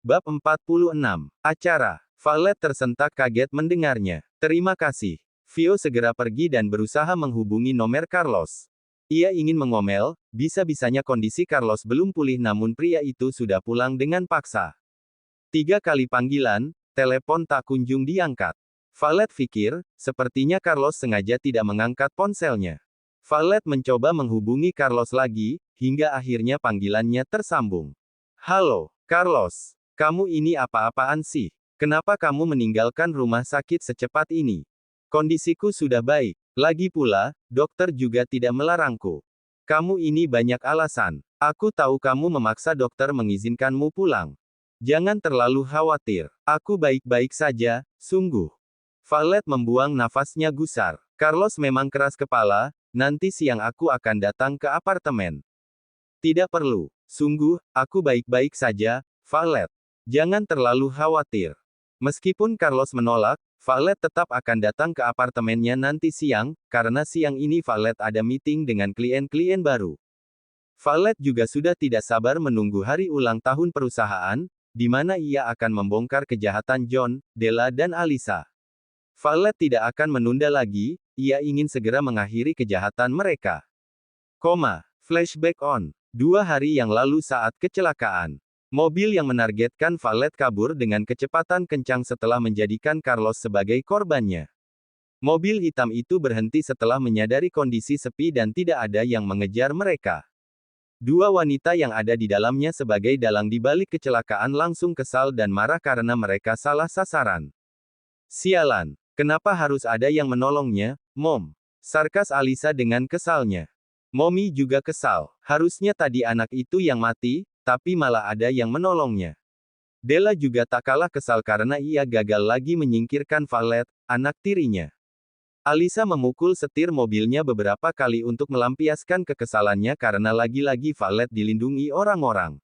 Bab 46. Acara. Violet tersentak kaget mendengarnya. Terima kasih. Vio segera pergi dan berusaha menghubungi nomor Carlos. Ia ingin mengomel, bisa-bisanya kondisi Carlos belum pulih namun pria itu sudah pulang dengan paksa. 3 kali panggilan, telepon tak kunjung diangkat. Violet pikir, sepertinya Carlos sengaja tidak mengangkat ponselnya. Violet mencoba menghubungi Carlos lagi, hingga akhirnya panggilannya tersambung. Halo, Carlos. Kamu ini apa-apaan sih? Kenapa kamu meninggalkan rumah sakit secepat ini? Kondisiku sudah baik. Lagi pula, dokter juga tidak melarangku. Kamu ini banyak alasan. Aku tahu kamu memaksa dokter mengizinkanmu pulang. Jangan terlalu khawatir. Aku baik-baik saja, sungguh. Violet membuang nafasnya gusar. Carlos memang keras kepala, nanti siang aku akan datang ke apartemen. Tidak perlu. Sungguh, aku baik-baik saja, Violet. Jangan terlalu khawatir. Meskipun Carlos menolak, Violet tetap akan datang ke apartemennya nanti siang, karena siang ini Violet ada meeting dengan klien-klien baru. Violet juga sudah tidak sabar menunggu hari ulang tahun perusahaan, di mana ia akan membongkar kejahatan John, Della dan Alisa. Violet tidak akan menunda lagi, ia ingin segera mengakhiri kejahatan mereka. Flashback on. 2 hari yang lalu saat kecelakaan. Mobil yang menargetkan Violet kabur dengan kecepatan kencang setelah menjadikan Carlos sebagai korbannya. Mobil hitam itu berhenti setelah menyadari kondisi sepi dan tidak ada yang mengejar mereka. 2 wanita yang ada di dalamnya sebagai dalang di balik kecelakaan langsung kesal dan marah karena mereka salah sasaran. Sialan, kenapa harus ada yang menolongnya, Mom? Sarkas Alisa dengan kesalnya. Mommy juga kesal, harusnya tadi anak itu yang mati, tapi malah ada yang menolongnya. Della juga tak kalah kesal karena ia gagal lagi menyingkirkan Violet, anak tirinya. Alisa memukul setir mobilnya beberapa kali untuk melampiaskan kekesalannya karena lagi-lagi Violet dilindungi orang-orang.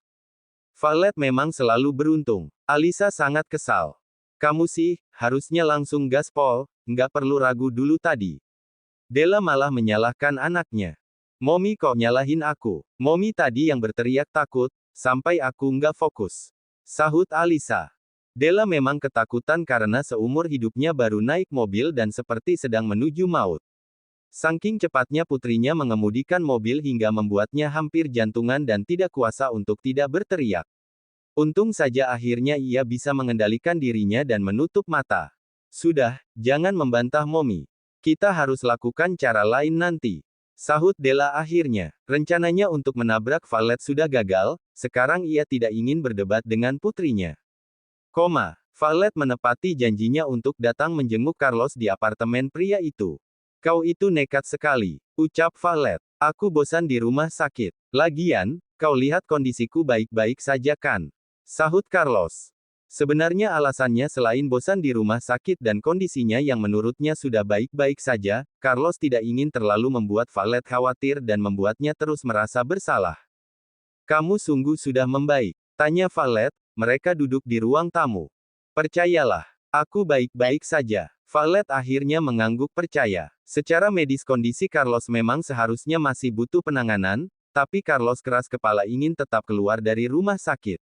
Violet memang selalu beruntung. Alisa sangat kesal. Kamu sih, harusnya langsung gaspol, nggak perlu ragu dulu tadi. Della malah menyalahkan anaknya. Mommy kok nyalahin aku? Mommy tadi yang berteriak takut, sampai aku nggak fokus. Sahut Alisa. Della memang ketakutan karena seumur hidupnya baru naik mobil dan seperti sedang menuju maut. Saking cepatnya putrinya mengemudikan mobil hingga membuatnya hampir jantungan dan tidak kuasa untuk tidak berteriak. Untung saja akhirnya ia bisa mengendalikan dirinya dan menutup mata. Sudah, jangan membantah Mommy. Kita harus lakukan cara lain nanti. Sahut Della akhirnya. Rencananya untuk menabrak Violet sudah gagal, sekarang ia tidak ingin berdebat dengan putrinya. Violet menepati janjinya untuk datang menjenguk Carlos di apartemen pria itu. Kau itu nekat sekali, ucap Violet. Aku bosan di rumah sakit. Lagian, kau lihat kondisiku baik-baik saja kan? Sahut Carlos. Sebenarnya alasannya selain bosan di rumah sakit dan kondisinya yang menurutnya sudah baik-baik saja, Carlos tidak ingin terlalu membuat Violet khawatir dan membuatnya terus merasa bersalah. Kamu sungguh sudah membaik? Tanya Violet, mereka duduk di ruang tamu. Percayalah, aku baik-baik saja. Violet akhirnya mengangguk percaya. Secara medis kondisi Carlos memang seharusnya masih butuh penanganan, tapi Carlos keras kepala ingin tetap keluar dari rumah sakit.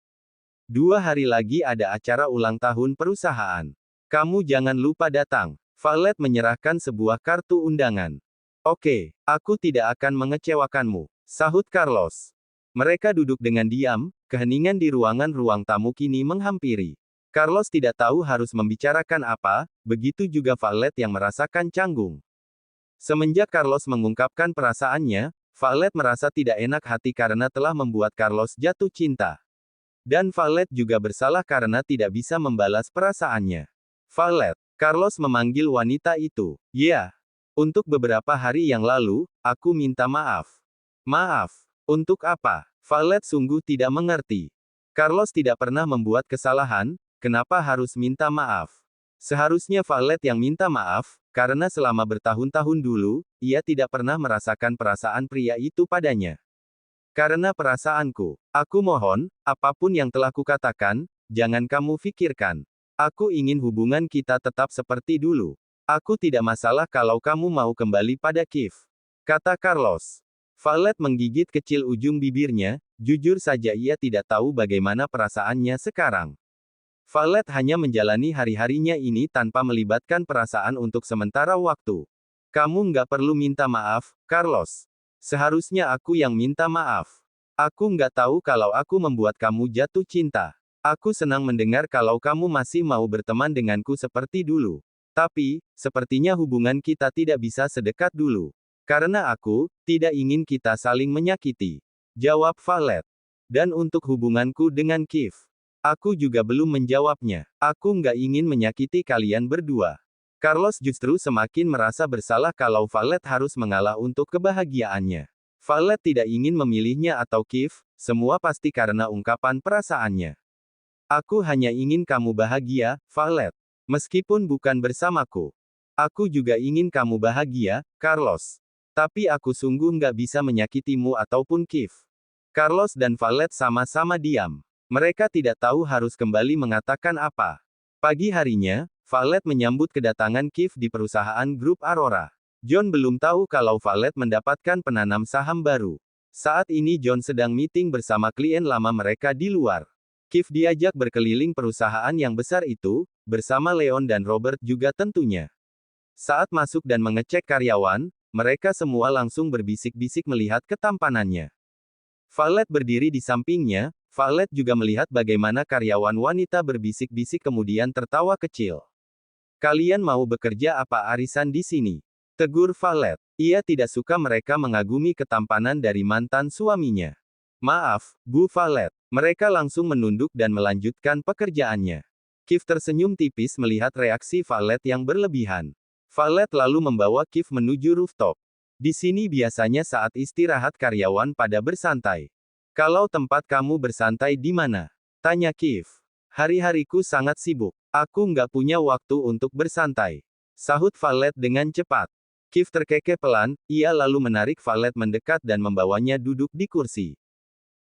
2 hari lagi ada acara ulang tahun perusahaan. Kamu jangan lupa datang. Violet menyerahkan sebuah kartu undangan. Oke, aku tidak akan mengecewakanmu, sahut Carlos. Mereka duduk dengan diam, keheningan di ruangan ruang tamu kini menghampiri. Carlos tidak tahu harus membicarakan apa, begitu juga Violet yang merasakan canggung. Semenjak Carlos mengungkapkan perasaannya, Violet merasa tidak enak hati karena telah membuat Carlos jatuh cinta. Dan Violet juga bersalah karena tidak bisa membalas perasaannya. Violet, Carlos memanggil wanita itu. Ya, untuk beberapa hari yang lalu, aku minta maaf. Maaf, untuk apa? Violet sungguh tidak mengerti. Carlos tidak pernah membuat kesalahan, kenapa harus minta maaf? Seharusnya Violet yang minta maaf, karena selama bertahun-tahun dulu, ia tidak pernah merasakan perasaan pria itu padanya. Karena perasaanku, aku mohon, apapun yang telah kukatakan, jangan kamu pikirkan. Aku ingin hubungan kita tetap seperti dulu. Aku tidak masalah kalau kamu mau kembali pada Kiev, kata Carlos. Violet menggigit kecil ujung bibirnya, jujur saja ia tidak tahu bagaimana perasaannya sekarang. Valet hanya menjalani hari-harinya ini tanpa melibatkan perasaan untuk sementara waktu. Kamu nggak perlu minta maaf, Carlos. Seharusnya aku yang minta maaf. Aku nggak tahu kalau aku membuat kamu jatuh cinta. Aku senang mendengar kalau kamu masih mau berteman denganku seperti dulu. Tapi, sepertinya hubungan kita tidak bisa sedekat dulu. Karena aku tidak ingin kita saling menyakiti. Jawab Valet. Dan untuk hubunganku dengan Kiev. Aku juga belum menjawabnya. Aku nggak ingin menyakiti kalian berdua. Carlos justru semakin merasa bersalah kalau Valet harus mengalah untuk kebahagiaannya. Valet tidak ingin memilihnya atau Kiev, semua pasti karena ungkapan perasaannya. Aku hanya ingin kamu bahagia, Valet. Meskipun bukan bersamaku. Aku juga ingin kamu bahagia, Carlos. Tapi aku sungguh nggak bisa menyakitimu ataupun Kiev. Carlos dan Valet sama-sama diam. Mereka tidak tahu harus kembali mengatakan apa. Pagi harinya, Valet menyambut kedatangan Kiev di perusahaan grup Aurora. John belum tahu kalau Valet mendapatkan penanam saham baru. Saat ini John sedang meeting bersama klien lama mereka di luar. Kiev diajak berkeliling perusahaan yang besar itu, bersama Leon dan Robert juga tentunya. Saat masuk dan mengecek karyawan, mereka semua langsung berbisik-bisik melihat ketampanannya. Valet berdiri di sampingnya. Valet juga melihat bagaimana karyawan wanita berbisik-bisik kemudian tertawa kecil. Kalian mau bekerja apa arisan di sini? Tegur Valet. Ia tidak suka mereka mengagumi ketampanan dari mantan suaminya. Maaf, Bu Valet. Mereka langsung menunduk dan melanjutkan pekerjaannya. Kiev tersenyum tipis melihat reaksi Valet yang berlebihan. Valet lalu membawa Kiev menuju rooftop. Di sini biasanya saat istirahat karyawan pada bersantai. Kalau tempat kamu bersantai di mana? Tanya Kiev. Hari-hariku sangat sibuk. Aku nggak punya waktu untuk bersantai. Sahut Valet dengan cepat. Kiev terkekeh pelan, ia lalu menarik Valet mendekat dan membawanya duduk di kursi.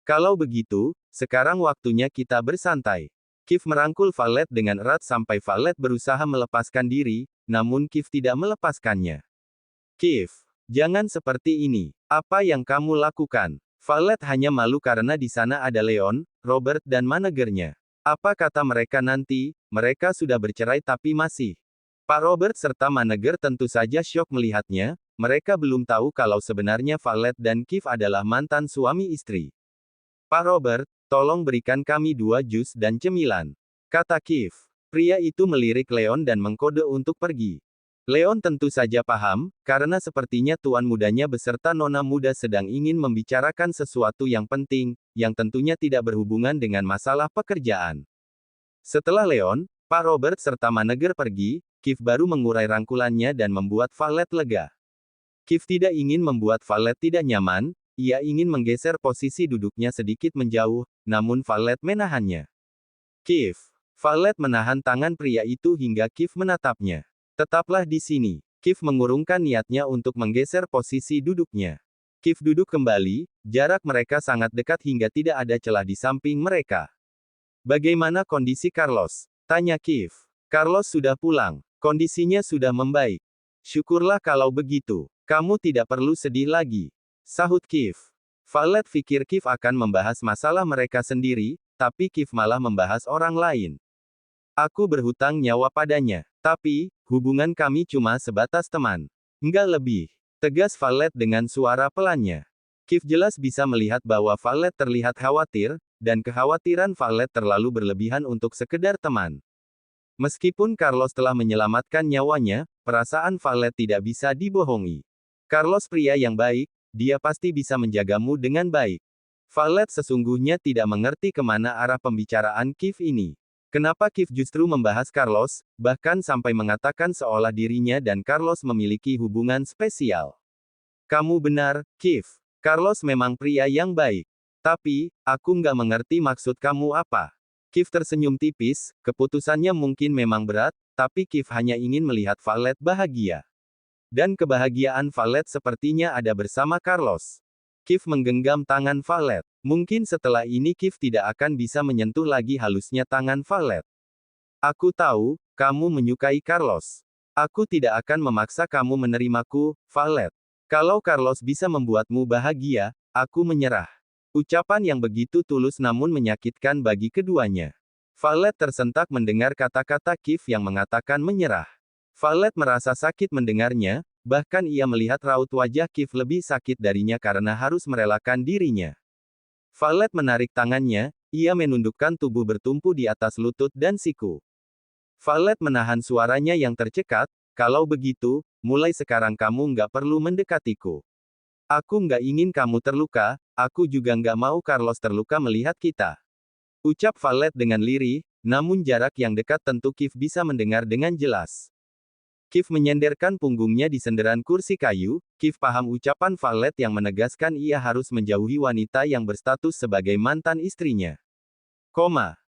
Kalau begitu, sekarang waktunya kita bersantai. Kiev merangkul Valet dengan erat sampai Valet berusaha melepaskan diri, namun Kiev tidak melepaskannya. Kiev, jangan seperti ini. Apa yang kamu lakukan? Valet hanya malu karena di sana ada Leon, Robert dan managernya. Apa kata mereka nanti? Mereka sudah bercerai tapi masih. Pak Robert serta manager tentu saja syok melihatnya. Mereka belum tahu kalau sebenarnya Valet dan Kiev adalah mantan suami istri. Pak Robert, tolong berikan kami 2 jus dan cemilan. Kata Kiev. Pria itu melirik Leon dan mengkode untuk pergi. Leon tentu saja paham, karena sepertinya tuan mudanya beserta nona muda sedang ingin membicarakan sesuatu yang penting, yang tentunya tidak berhubungan dengan masalah pekerjaan. Setelah Leon, Pak Robert serta manager pergi, Kiev baru mengurai rangkulannya dan membuat Valet lega. Kiev tidak ingin membuat Valet tidak nyaman, ia ingin menggeser posisi duduknya sedikit menjauh, namun Valet menahannya. Kiev. Valet menahan tangan pria itu hingga Kiev menatapnya. Tetaplah di sini. Kiev mengurungkan niatnya untuk menggeser posisi duduknya. Kiev duduk kembali, jarak mereka sangat dekat hingga tidak ada celah di samping mereka. Bagaimana kondisi Carlos? Tanya Kiev. Carlos sudah pulang. Kondisinya sudah membaik. Syukurlah kalau begitu. Kamu tidak perlu sedih lagi. Sahut Kiev. Valet pikir Kiev akan membahas masalah mereka sendiri, tapi Kiev malah membahas orang lain. Aku berhutang nyawa padanya. Tapi, hubungan kami cuma sebatas teman. Enggak lebih. Tegas Valet dengan suara pelannya. Kiev jelas bisa melihat bahwa Valet terlihat khawatir, dan kekhawatiran Valet terlalu berlebihan untuk sekedar teman. Meskipun Carlos telah menyelamatkan nyawanya, perasaan Valet tidak bisa dibohongi. Carlos pria yang baik, dia pasti bisa menjagamu dengan baik. Valet sesungguhnya tidak mengerti kemana arah pembicaraan Kiev ini. Kenapa Kiev justru membahas Carlos, bahkan sampai mengatakan seolah dirinya dan Carlos memiliki hubungan spesial. Kamu benar, Kiev. Carlos memang pria yang baik. Tapi, aku nggak mengerti maksud kamu apa. Kiev tersenyum tipis, keputusannya mungkin memang berat, tapi Kiev hanya ingin melihat Valet bahagia. Dan kebahagiaan Valet sepertinya ada bersama Carlos. Kiev menggenggam tangan Valet. Mungkin setelah ini Kiev tidak akan bisa menyentuh lagi halusnya tangan Valet. Aku tahu, kamu menyukai Carlos. Aku tidak akan memaksa kamu menerimaku, Valet. Kalau Carlos bisa membuatmu bahagia, aku menyerah. Ucapan yang begitu tulus namun menyakitkan bagi keduanya. Violet tersentak mendengar kata-kata Kif yang mengatakan menyerah. Violet merasa sakit mendengarnya, bahkan ia melihat raut wajah Kif lebih sakit darinya karena harus merelakan dirinya. Violet menarik tangannya, ia menundukkan tubuh bertumpu di atas lutut dan siku. Violet menahan suaranya yang tercekat, kalau begitu, mulai sekarang kamu nggak perlu mendekatiku. Aku nggak ingin kamu terluka, aku juga nggak mau Carlos terluka melihat kita. Ucap Violet dengan lirih, namun jarak yang dekat tentu Kif bisa mendengar dengan jelas. Kif menyenderkan punggungnya di senderan kursi kayu. Kif paham ucapan Violet yang menegaskan ia harus menjauhi wanita yang berstatus sebagai mantan istrinya.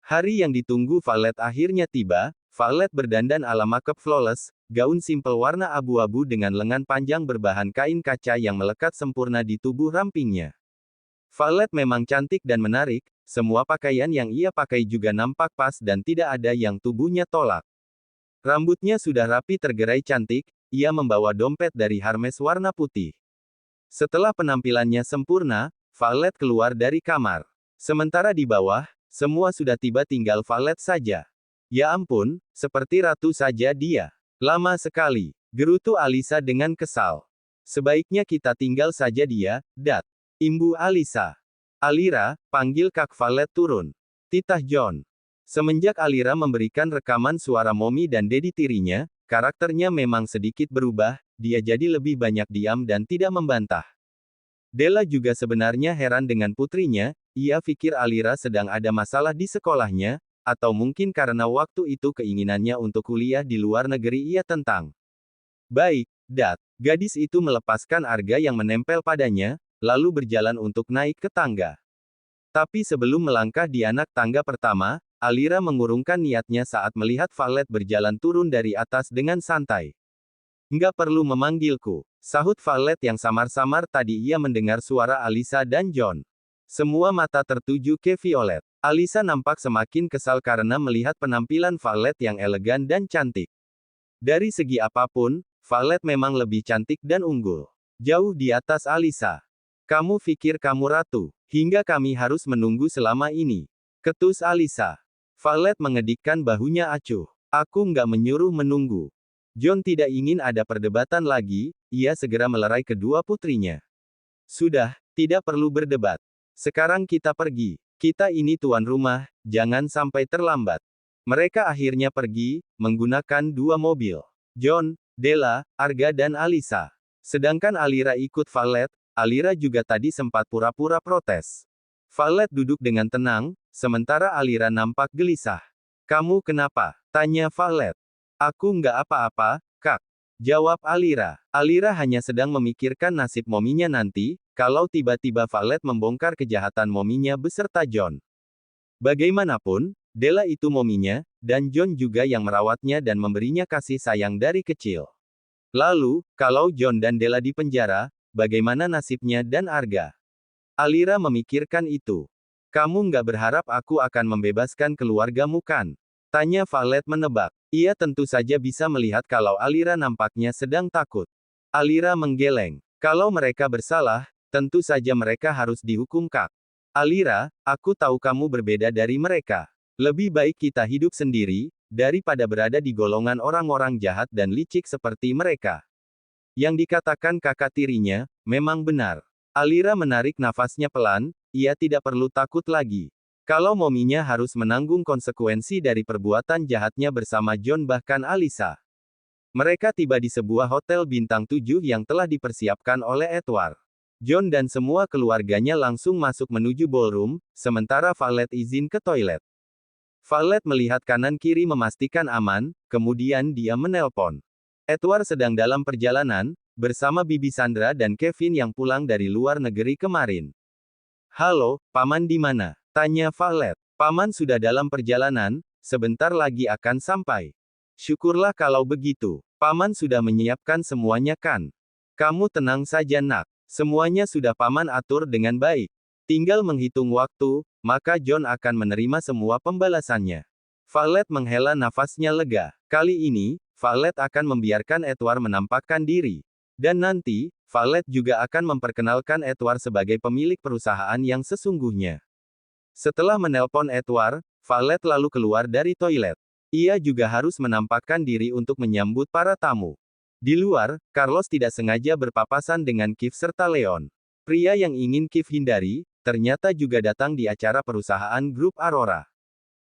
Hari yang ditunggu Violet akhirnya tiba. Violet berdandan ala makeup flawless, gaun simpel warna abu-abu dengan lengan panjang berbahan kain kaca yang melekat sempurna di tubuh rampingnya. Violet memang cantik dan menarik, semua pakaian yang ia pakai juga nampak pas dan tidak ada yang tubuhnya tolak. Rambutnya sudah rapi tergerai cantik, ia membawa dompet dari Hermes warna putih. Setelah penampilannya sempurna, Violet keluar dari kamar. Sementara di bawah, semua sudah tiba tinggal Violet saja. Ya ampun, seperti ratu saja dia. Lama sekali, gerutu Alisa dengan kesal. Sebaiknya kita tinggal saja dia, Dat. Imbu Alisa. Alira, panggil Kak Violet turun. Titah John. Semenjak Alira memberikan rekaman suara Mommy dan Dedi tirinya, karakternya memang sedikit berubah, dia jadi lebih banyak diam dan tidak membantah. Della juga sebenarnya heran dengan putrinya, ia pikir Alira sedang ada masalah di sekolahnya, atau mungkin karena waktu itu keinginannya untuk kuliah di luar negeri ia tentang. Baik, Dat. Gadis itu melepaskan Arga yang menempel padanya, lalu berjalan untuk naik ke tangga. Tapi sebelum melangkah di anak tangga pertama, Alira mengurungkan niatnya saat melihat Violet berjalan turun dari atas dengan santai. Nggak perlu memanggilku, sahut Violet yang samar-samar tadi ia mendengar suara Alisa dan John. Semua mata tertuju ke Violet. Alisa nampak semakin kesal karena melihat penampilan Violet yang elegan dan cantik. Dari segi apapun, Violet memang lebih cantik dan unggul. Jauh di atas Alisa. Kamu pikir kamu ratu, hingga kami harus menunggu selama ini. Ketus Alisa. Violet mengedikkan bahunya acuh. Aku nggak menyuruh menunggu. John tidak ingin ada perdebatan lagi, ia segera melerai kedua putrinya. Sudah, tidak perlu berdebat. Sekarang kita pergi. Kita ini tuan rumah, jangan sampai terlambat. Mereka akhirnya pergi, menggunakan dua mobil. John, Della, Arga dan Alisa. Sedangkan Alira ikut Violet. Alira juga tadi sempat pura-pura protes. Violet duduk dengan tenang, sementara Alira nampak gelisah. Kamu kenapa? Tanya Violet. Aku nggak apa-apa, Kak. Jawab Alira. Alira hanya sedang memikirkan nasib mominya nanti, kalau tiba-tiba Violet membongkar kejahatan mominya beserta John. Bagaimanapun, Della itu mominya, dan John juga yang merawatnya dan memberinya kasih sayang dari kecil. Lalu, kalau John dan Della di penjara, bagaimana nasibnya dan Arga? Alira memikirkan itu. Kamu nggak berharap aku akan membebaskan keluargamu kan? Tanya Violet menebak. Ia tentu saja bisa melihat kalau Alira nampaknya sedang takut. Alira menggeleng. Kalau mereka bersalah, tentu saja mereka harus dihukum Kak. Alira, aku tahu kamu berbeda dari mereka. Lebih baik kita hidup sendiri, daripada berada di golongan orang-orang jahat dan licik seperti mereka. Yang dikatakan kakak tirinya, memang benar. Alira menarik nafasnya pelan, ia tidak perlu takut lagi. Kalau mominya harus menanggung konsekuensi dari perbuatan jahatnya bersama John bahkan Alisa. Mereka tiba di sebuah hotel bintang 7 yang telah dipersiapkan oleh Edward. John dan semua keluarganya langsung masuk menuju ballroom, sementara Violet izin ke toilet. Violet melihat kanan kiri memastikan aman, kemudian dia menelpon. Edward sedang dalam perjalanan, bersama Bibi Sandra dan Kevin yang pulang dari luar negeri kemarin. Halo, Paman di mana? Tanya Violet. Paman sudah dalam perjalanan, sebentar lagi akan sampai. Syukurlah kalau begitu. Paman sudah menyiapkan semuanya kan? Kamu tenang saja nak. Semuanya sudah Paman atur dengan baik. Tinggal menghitung waktu, maka John akan menerima semua pembalasannya. Violet menghela nafasnya lega. Kali ini, Violet akan membiarkan Edward menampakkan diri. Dan nanti, Violet juga akan memperkenalkan Edward sebagai pemilik perusahaan yang sesungguhnya. Setelah menelpon Edward, Valet lalu keluar dari toilet. Ia juga harus menampakkan diri untuk menyambut para tamu. Di luar, Carlos tidak sengaja berpapasan dengan Kiev serta Leon. Pria yang ingin Kiev hindari, ternyata juga datang di acara perusahaan grup Aurora.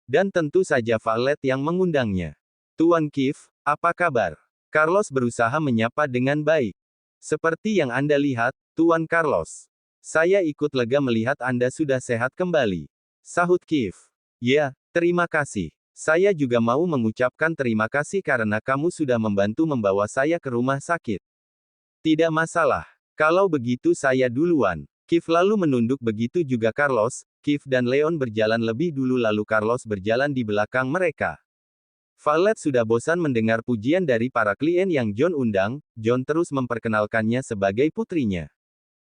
Dan tentu saja Valet yang mengundangnya. Tuan Kiev, apa kabar? Carlos berusaha menyapa dengan baik. Seperti yang Anda lihat, Tuan Carlos. Saya ikut lega melihat Anda sudah sehat kembali. Sahut Kiev. Ya, terima kasih. Saya juga mau mengucapkan terima kasih karena kamu sudah membantu membawa saya ke rumah sakit. Tidak masalah. Kalau begitu saya duluan. Kiev lalu menunduk, begitu juga Carlos. Kiev dan Leon berjalan lebih dulu lalu Carlos berjalan di belakang mereka. Valet sudah bosan mendengar pujian dari para klien yang John undang. John terus memperkenalkannya sebagai putrinya.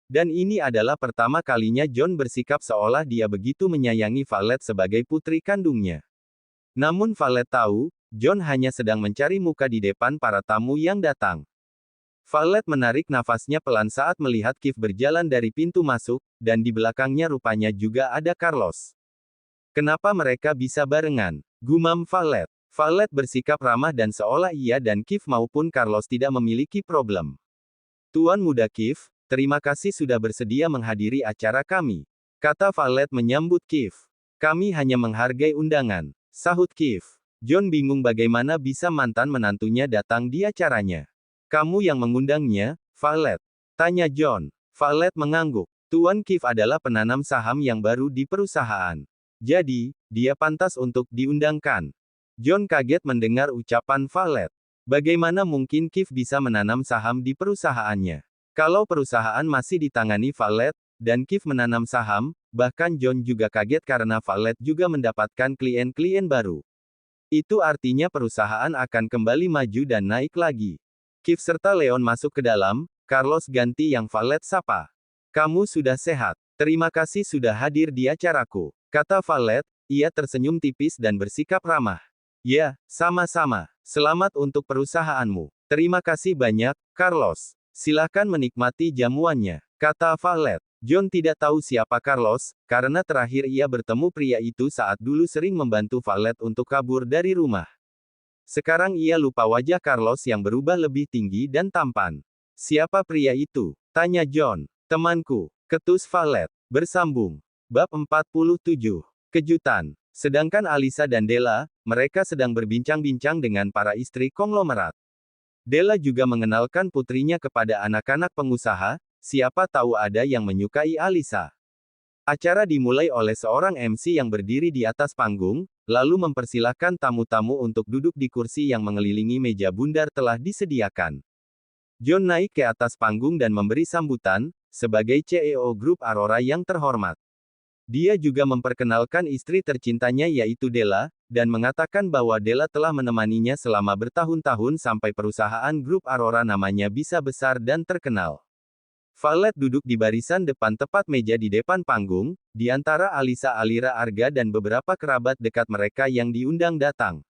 Dan ini adalah pertama kalinya John bersikap seolah dia begitu menyayangi Valet sebagai putri kandungnya. Namun Valet tahu, John hanya sedang mencari muka di depan para tamu yang datang. Valet menarik nafasnya pelan saat melihat Kiev berjalan dari pintu masuk, dan di belakangnya rupanya juga ada Carlos. Kenapa mereka bisa barengan? Gumam Valet. Valet bersikap ramah dan seolah ia dan Kiev maupun Carlos tidak memiliki problem. Tuan muda Kiev, terima kasih sudah bersedia menghadiri acara kami. Kata Valet menyambut Kiev. Kami hanya menghargai undangan. Sahut Kiev. John bingung bagaimana bisa mantan menantunya datang di acaranya. Kamu yang mengundangnya, Valet? Tanya John. Valet mengangguk. Tuan Kiev adalah penanam saham yang baru di perusahaan. Jadi, dia pantas untuk diundangkan. John kaget mendengar ucapan Valet. Bagaimana mungkin Kiev bisa menanam saham di perusahaannya? Kalau perusahaan masih ditangani Valet, dan Kiev menanam saham, bahkan John juga kaget karena Valet juga mendapatkan klien-klien baru. Itu artinya perusahaan akan kembali maju dan naik lagi. Kiev serta Leon masuk ke dalam, Carlos ganti yang Valet sapa. Kamu sudah sehat. Terima kasih sudah hadir di acaraku. Kata Valet, ia tersenyum tipis dan bersikap ramah. Ya, sama-sama. Selamat untuk perusahaanmu. Terima kasih banyak, Carlos. Silakan menikmati jamuannya, kata Valet. John tidak tahu siapa Carlos, karena terakhir ia bertemu pria itu saat dulu sering membantu Valet untuk kabur dari rumah. Sekarang ia lupa wajah Carlos yang berubah lebih tinggi dan tampan. Siapa pria itu? Tanya John. Temanku, ketus Valet. Bersambung. Bab 47. Kejutan. Sedangkan Alisa dan Della, mereka sedang berbincang-bincang dengan para istri konglomerat. Della juga mengenalkan putrinya kepada anak-anak pengusaha, siapa tahu ada yang menyukai Alisa. Acara dimulai oleh seorang MC yang berdiri di atas panggung, lalu mempersilahkan tamu-tamu untuk duduk di kursi yang mengelilingi meja bundar telah disediakan. John naik ke atas panggung dan memberi sambutan, sebagai CEO grup Aurora yang terhormat. Dia juga memperkenalkan istri tercintanya yaitu Della, dan mengatakan bahwa Della telah menemaninya selama bertahun-tahun sampai perusahaan grup Aurora namanya bisa besar dan terkenal. Valet duduk di barisan depan tepat meja di depan panggung, di antara Alisa Alira Arga dan beberapa kerabat dekat mereka yang diundang datang.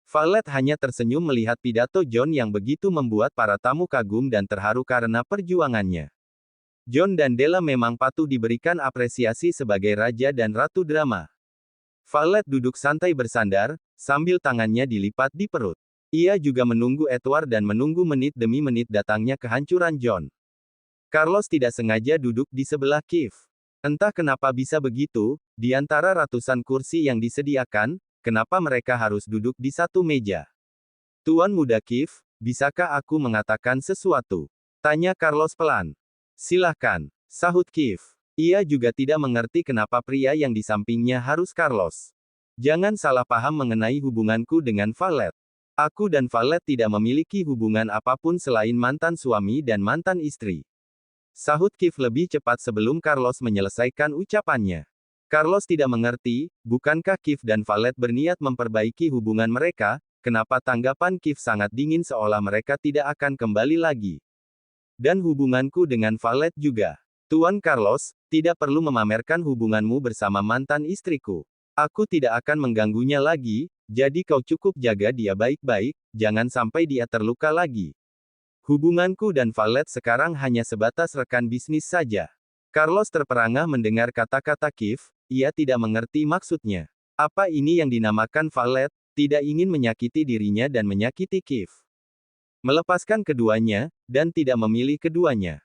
Valet hanya tersenyum melihat pidato John yang begitu membuat para tamu kagum dan terharu karena perjuangannya. John dan Della memang patut diberikan apresiasi sebagai raja dan ratu drama. Valet duduk santai bersandar, sambil tangannya dilipat di perut. Ia juga menunggu Edward dan menunggu menit demi menit datangnya kehancuran John. Carlos tidak sengaja duduk di sebelah Kiev. Entah kenapa bisa begitu, di antara ratusan kursi yang disediakan, kenapa mereka harus duduk di satu meja? Tuan muda Kiev, bisakah aku mengatakan sesuatu? Tanya Carlos pelan. Silahkan, sahut Kiev. Ia juga tidak mengerti kenapa pria yang di sampingnya harus Carlos. Jangan salah paham mengenai hubunganku dengan Valet. Aku dan Valet tidak memiliki hubungan apapun selain mantan suami dan mantan istri. Sahut Kiev lebih cepat sebelum Carlos menyelesaikan ucapannya. Carlos tidak mengerti, bukankah Kiev dan Valet berniat memperbaiki hubungan mereka, kenapa tanggapan Kiev sangat dingin seolah mereka tidak akan kembali lagi. Dan hubunganku dengan Valet juga. Tuan Carlos, tidak perlu memamerkan hubunganmu bersama mantan istriku. Aku tidak akan mengganggunya lagi, jadi kau cukup jaga dia baik-baik, jangan sampai dia terluka lagi. Hubunganku dan Valet sekarang hanya sebatas rekan bisnis saja. Carlos terperangah mendengar kata-kata Kiev, ia tidak mengerti maksudnya. Apa ini yang dinamakan Violet? Tidak ingin menyakiti dirinya dan menyakiti Kiev. Melepaskan keduanya, dan tidak memilih keduanya.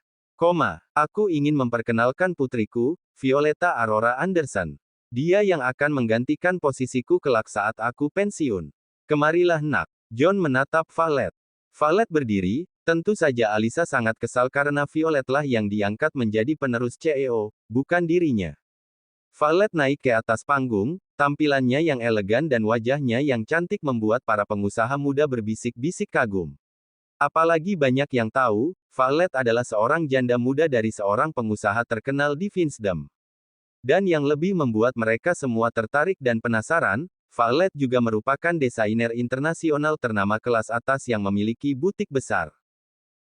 Aku ingin memperkenalkan putriku, Violeta Aurora Anderson. Dia yang akan menggantikan posisiku kelak saat aku pensiun. Kemarilah nak. John menatap Violet. Violet berdiri, tentu saja Alisa sangat kesal karena Violet lah yang diangkat menjadi penerus CEO, bukan dirinya. Violet naik ke atas panggung, tampilannya yang elegan dan wajahnya yang cantik membuat para pengusaha muda berbisik-bisik kagum. Apalagi banyak yang tahu, Violet adalah seorang janda muda dari seorang pengusaha terkenal di Vinsdom. Dan yang lebih membuat mereka semua tertarik dan penasaran, Violet juga merupakan desainer internasional ternama kelas atas yang memiliki butik besar.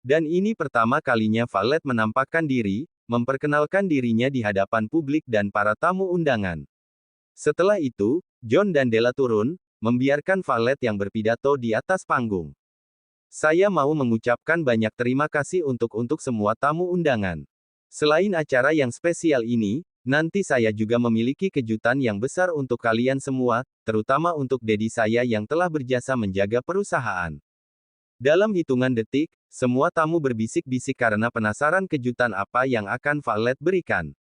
Dan ini pertama kalinya Violet menampakkan diri, memperkenalkan dirinya di hadapan publik dan para tamu undangan. Setelah itu, John dan Della turun, membiarkan Violet yang berpidato di atas panggung. Saya mau mengucapkan banyak terima kasih untuk semua tamu undangan. Selain acara yang spesial ini, nanti saya juga memiliki kejutan yang besar untuk kalian semua, terutama untuk Dedi saya yang telah berjasa menjaga perusahaan. Dalam hitungan detik, semua tamu berbisik-bisik karena penasaran kejutan apa yang akan Violet berikan.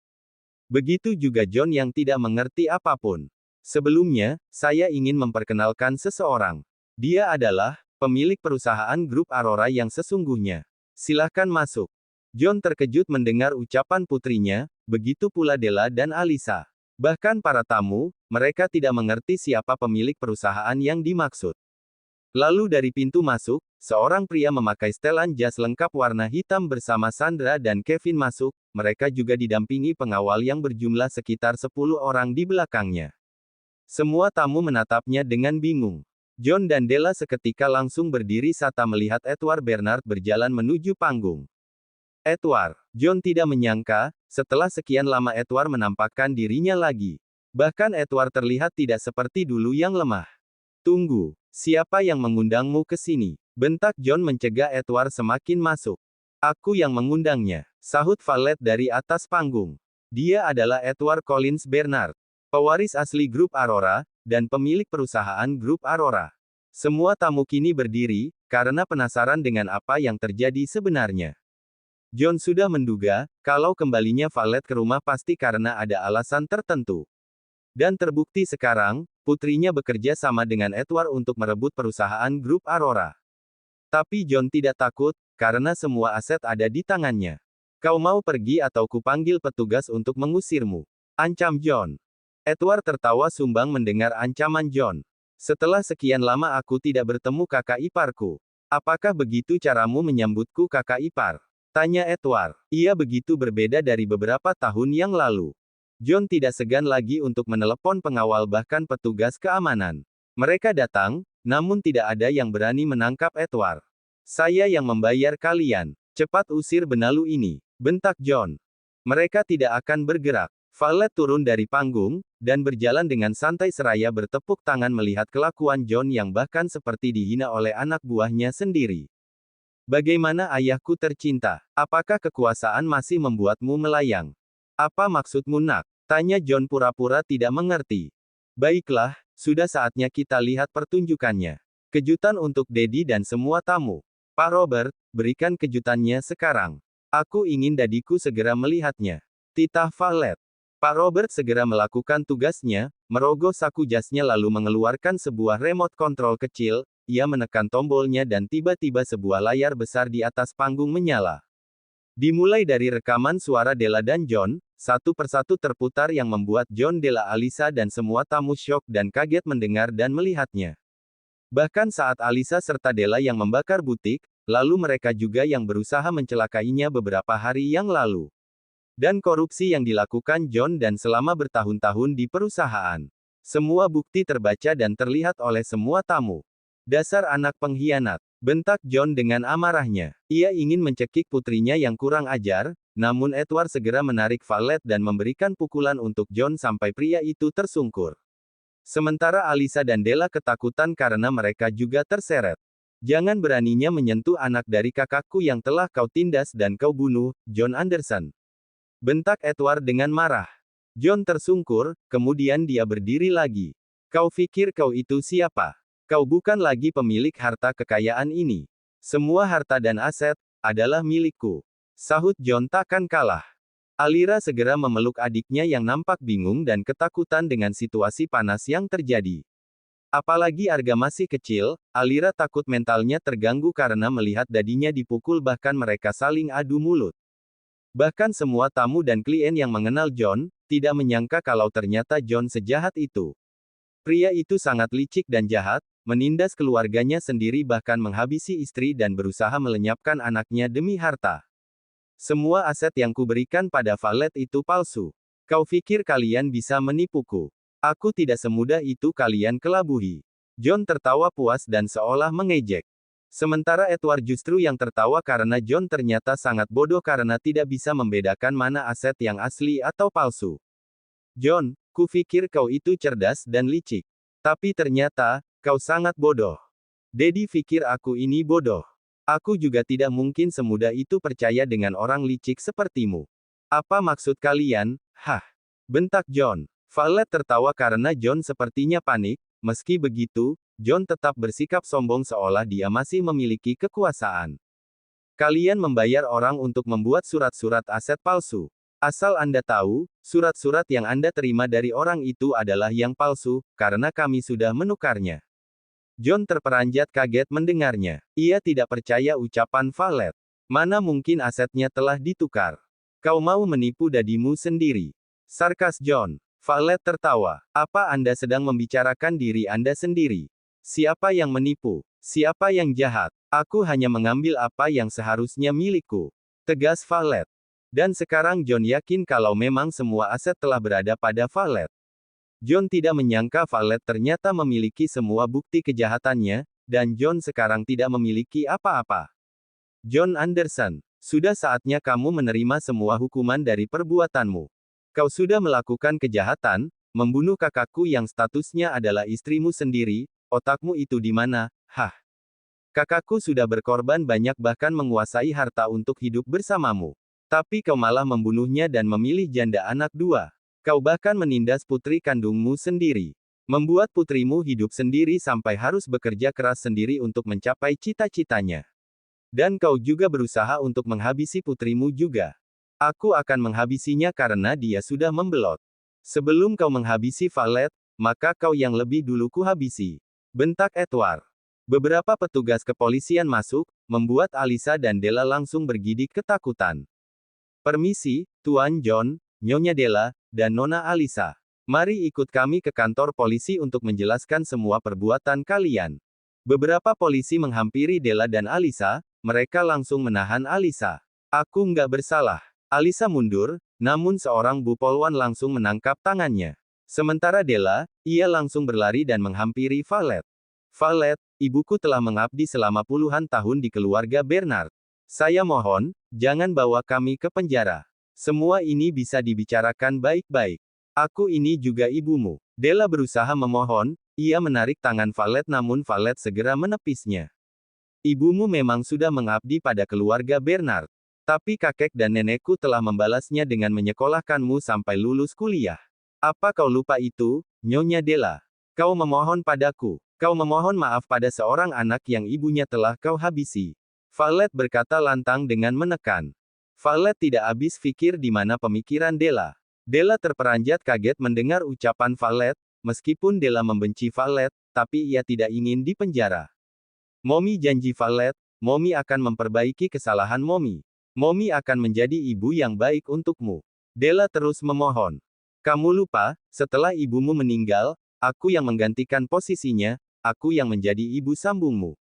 Begitu juga John yang tidak mengerti apapun. Sebelumnya, saya ingin memperkenalkan seseorang. Dia adalah pemilik perusahaan grup Aurora yang sesungguhnya. Silahkan masuk. John terkejut mendengar ucapan putrinya, begitu pula Della dan Alisa. Bahkan para tamu, mereka tidak mengerti siapa pemilik perusahaan yang dimaksud. Lalu dari pintu masuk, seorang pria memakai setelan jas lengkap warna hitam bersama Sandra dan Kevin masuk, mereka juga didampingi pengawal yang berjumlah sekitar 10 orang di belakangnya. Semua tamu menatapnya dengan bingung. John dan Della seketika langsung berdiri saat melihat Edward Bernard berjalan menuju panggung. Edward. John tidak menyangka, setelah sekian lama Edward menampakkan dirinya lagi. Bahkan Edward terlihat tidak seperti dulu yang lemah. Tunggu, siapa yang mengundangmu ke sini? Bentak John mencegah Edward semakin masuk. Aku yang mengundangnya, sahut Violet dari atas panggung. Dia adalah Edward Collins Bernard, pewaris asli grup Aurora, dan pemilik perusahaan grup Aurora. Semua tamu kini berdiri, karena penasaran dengan apa yang terjadi sebenarnya. John sudah menduga, kalau kembalinya Violet ke rumah pasti karena ada alasan tertentu. Dan terbukti sekarang, putrinya bekerja sama dengan Edward untuk merebut perusahaan grup Aurora. Tapi John tidak takut, karena semua aset ada di tangannya. Kau mau pergi atau kupanggil petugas untuk mengusirmu? Ancam John. Edward tertawa sumbang mendengar ancaman John. Setelah sekian lama aku tidak bertemu kakak iparku. Apakah begitu caramu menyambutku kakak ipar? Tanya Edward. Ia begitu berbeda dari beberapa tahun yang lalu. John tidak segan lagi untuk menelepon pengawal bahkan petugas keamanan. Mereka datang, namun tidak ada yang berani menangkap Edward. Saya yang membayar kalian. Cepat usir benalu ini, bentak John. Mereka tidak akan bergerak. Violet turun dari panggung, dan berjalan dengan santai seraya bertepuk tangan melihat kelakuan John yang bahkan seperti dihina oleh anak buahnya sendiri. Bagaimana ayahku tercinta? Apakah kekuasaan masih membuatmu melayang? Apa maksudmu nak? Tanya John pura-pura tidak mengerti. Baiklah, sudah saatnya kita lihat pertunjukannya. Kejutan untuk Dedi dan semua tamu. Pak Robert, berikan kejutannya sekarang. Aku ingin dadiku segera melihatnya. Titah Violet. Pak Robert segera melakukan tugasnya, merogoh saku jasnya lalu mengeluarkan sebuah remote control kecil. Ia menekan tombolnya dan tiba-tiba sebuah layar besar di atas panggung menyala. Dimulai dari rekaman suara Della dan John, satu persatu terputar yang membuat John, Della, Alisa dan semua tamu syok dan kaget mendengar dan melihatnya. Bahkan saat Alisa serta Della yang membakar butik, lalu mereka juga yang berusaha mencelakainya beberapa hari yang lalu. Dan korupsi yang dilakukan John dan selama bertahun-tahun di perusahaan. Semua bukti terbaca dan terlihat oleh semua tamu. Dasar anak pengkhianat, bentak John dengan amarahnya. Ia ingin mencekik putrinya yang kurang ajar, namun Edward segera menarik Violet dan memberikan pukulan untuk John sampai pria itu tersungkur. Sementara Alisa dan Della ketakutan karena mereka juga terseret. Jangan beraninya menyentuh anak dari kakakku yang telah kau tindas dan kau bunuh, John Anderson. Bentak Edward dengan marah. John tersungkur, kemudian dia berdiri lagi. Kau pikir kau itu siapa? Kau bukan lagi pemilik harta kekayaan ini. Semua harta dan aset adalah milikku. Sahut John takkan kalah. Alira segera memeluk adiknya yang nampak bingung dan ketakutan dengan situasi panas yang terjadi. Apalagi Arga masih kecil, Alira takut mentalnya terganggu karena melihat dadinya dipukul bahkan mereka saling adu mulut. Bahkan semua tamu dan klien yang mengenal John, tidak menyangka kalau ternyata John sejahat itu. Pria itu sangat licik dan jahat, menindas keluarganya sendiri bahkan menghabisi istri dan berusaha melenyapkan anaknya demi harta. Semua aset yang kuberikan pada Valet itu palsu. Kau pikir kalian bisa menipuku? Aku tidak semudah itu kalian kelabui. John tertawa puas dan seolah mengejek. Sementara Edward justru yang tertawa karena John ternyata sangat bodoh karena tidak bisa membedakan mana aset yang asli atau palsu. John, kupikir kau itu cerdas dan licik. Tapi ternyata, kau sangat bodoh. Daddy pikir aku ini bodoh. Aku juga tidak mungkin semudah itu percaya dengan orang licik sepertimu. Apa maksud kalian? Hah? Bentak John. Valet tertawa karena John sepertinya panik. Meski begitu, John tetap bersikap sombong seolah dia masih memiliki kekuasaan. Kalian membayar orang untuk membuat surat-surat aset palsu. Asal Anda tahu, surat-surat yang Anda terima dari orang itu adalah yang palsu, karena kami sudah menukarnya. John terperanjat kaget mendengarnya. Ia tidak percaya ucapan Valet. Mana mungkin asetnya telah ditukar? Kau mau menipu dadimu sendiri. Sarkas John. Valet tertawa. Apa Anda sedang membicarakan diri Anda sendiri? Siapa yang menipu? Siapa yang jahat? Aku hanya mengambil apa yang seharusnya milikku. Tegas Valet. Dan sekarang John yakin kalau memang semua aset telah berada pada Valet. John tidak menyangka Valet ternyata memiliki semua bukti kejahatannya, dan John sekarang tidak memiliki apa-apa. John Anderson, sudah saatnya kamu menerima semua hukuman dari perbuatanmu. Kau sudah melakukan kejahatan, membunuh kakakku yang statusnya adalah istrimu sendiri, otakmu itu di mana? Hah? Kakakku sudah berkorban banyak bahkan menguasai harta untuk hidup bersamamu. Tapi kau malah membunuhnya dan memilih janda anak dua. Kau bahkan menindas putri kandungmu sendiri. Membuat putrimu hidup sendiri sampai harus bekerja keras sendiri untuk mencapai cita-citanya. Dan kau juga berusaha untuk menghabisi putrimu juga. Aku akan menghabisinya karena dia sudah membelot. Sebelum kau menghabisi Valet, maka kau yang lebih dulu kuhabisi. Bentak Edward. Beberapa petugas kepolisian masuk, membuat Alisa dan Della langsung bergidik ketakutan. Permisi, Tuan John, Nyonya Della, dan Nona Alisa. Mari ikut kami ke kantor polisi untuk menjelaskan semua perbuatan kalian. Beberapa polisi menghampiri Della dan Alisa, mereka langsung menahan Alisa. Aku nggak bersalah. Alisa mundur, namun seorang Bupolwan langsung menangkap tangannya. Sementara Della, ia langsung berlari dan menghampiri Valet. Valet, ibuku telah mengabdi selama puluhan tahun di keluarga Bernard. Saya mohon, jangan bawa kami ke penjara. Semua ini bisa dibicarakan baik-baik. Aku ini juga ibumu. Della berusaha memohon, ia menarik tangan Valet namun Valet segera menepisnya. Ibumu memang sudah mengabdi pada keluarga Bernard. Tapi kakek dan nenekku telah membalasnya dengan menyekolahkanmu sampai lulus kuliah. Apa kau lupa itu, Nyonya Della? Kau memohon padaku. Kau memohon maaf pada seorang anak yang ibunya telah kau habisi. Valet berkata lantang dengan menekan. Valet tidak habis pikir di mana pemikiran Della. Della terperanjat kaget mendengar ucapan Valet, meskipun Della membenci Valet, tapi ia tidak ingin dipenjara. Momi janji Valet, Momi akan memperbaiki kesalahan Momi. Momi akan menjadi ibu yang baik untukmu. Della terus memohon. Kamu lupa, setelah ibumu meninggal, aku yang menggantikan posisinya, aku yang menjadi ibu sambungmu.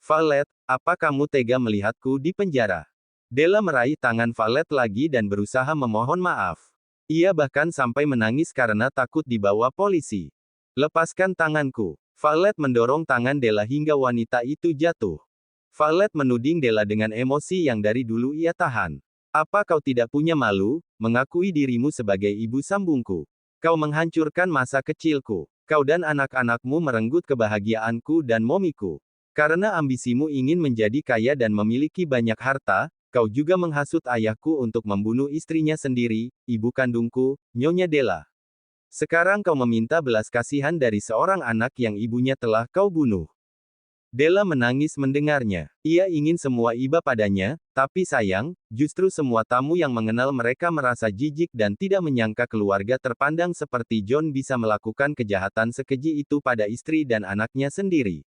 Valet, apa kamu tega melihatku di penjara? Della meraih tangan Valet lagi dan berusaha memohon maaf. Ia bahkan sampai menangis karena takut dibawa polisi. Lepaskan tanganku. Valet mendorong tangan Della hingga wanita itu jatuh. Valet menuding Della dengan emosi yang dari dulu ia tahan. Apa kau tidak punya malu, mengakui dirimu sebagai ibu sambungku? Kau menghancurkan masa kecilku. Kau dan anak-anakmu merenggut kebahagiaanku dan momiku. Karena ambisimu ingin menjadi kaya dan memiliki banyak harta, kau juga menghasut ayahku untuk membunuh istrinya sendiri, ibu kandungku, Nyonya Della. Sekarang kau meminta belas kasihan dari seorang anak yang ibunya telah kau bunuh. Della menangis mendengarnya. Ia ingin semua iba padanya, tapi sayang, justru semua tamu yang mengenal mereka merasa jijik dan tidak menyangka keluarga terpandang seperti John bisa melakukan kejahatan sekeji itu pada istri dan anaknya sendiri.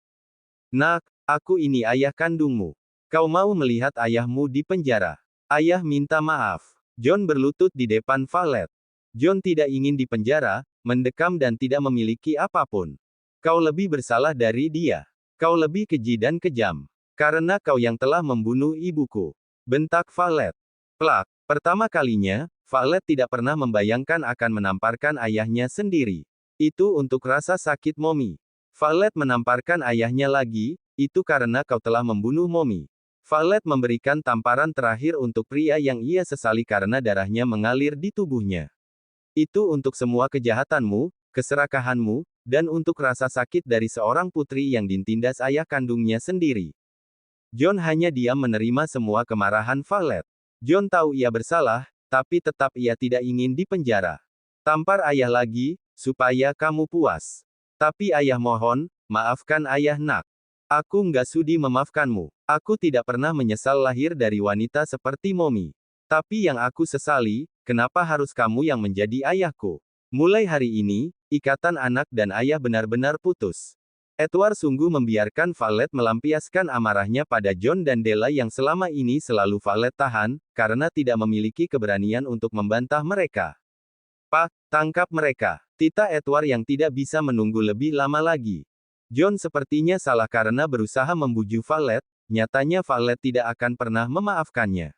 Nak, aku ini ayah kandungmu. Kau mau melihat ayahmu di penjara. Ayah minta maaf. John berlutut di depan Valet. John tidak ingin dipenjara, mendekam dan tidak memiliki apapun. Kau lebih bersalah dari dia. Kau lebih keji dan kejam. Karena kau yang telah membunuh ibuku. Bentak Valet. Plak. Pertama kalinya, Valet tidak pernah membayangkan akan menamparkan ayahnya sendiri. Itu untuk rasa sakit Momi. Valet menamparkan ayahnya lagi, itu karena kau telah membunuh Momi. Valet memberikan tamparan terakhir untuk pria yang ia sesali karena darahnya mengalir di tubuhnya. Itu untuk semua kejahatanmu, keserakahanmu, dan untuk rasa sakit dari seorang putri yang ditindas ayah kandungnya sendiri. John hanya diam menerima semua kemarahan Valet. John tahu ia bersalah, tapi tetap ia tidak ingin dipenjara. Tampar ayah lagi, supaya kamu puas. Tapi ayah mohon, maafkan ayah nak. Aku nggak sudi memaafkanmu. Aku tidak pernah menyesal lahir dari wanita seperti Momi. Tapi yang aku sesali, kenapa harus kamu yang menjadi ayahku? Mulai hari ini, ikatan anak dan ayah benar-benar putus. Edward sungguh membiarkan Valet melampiaskan amarahnya pada John dan Della yang selama ini selalu Valet tahan, karena tidak memiliki keberanian untuk membantah mereka. Pak, tangkap mereka. Tita Edward yang tidak bisa menunggu lebih lama lagi. John sepertinya salah karena berusaha membujuk Valet, nyatanya Valet tidak akan pernah memaafkannya.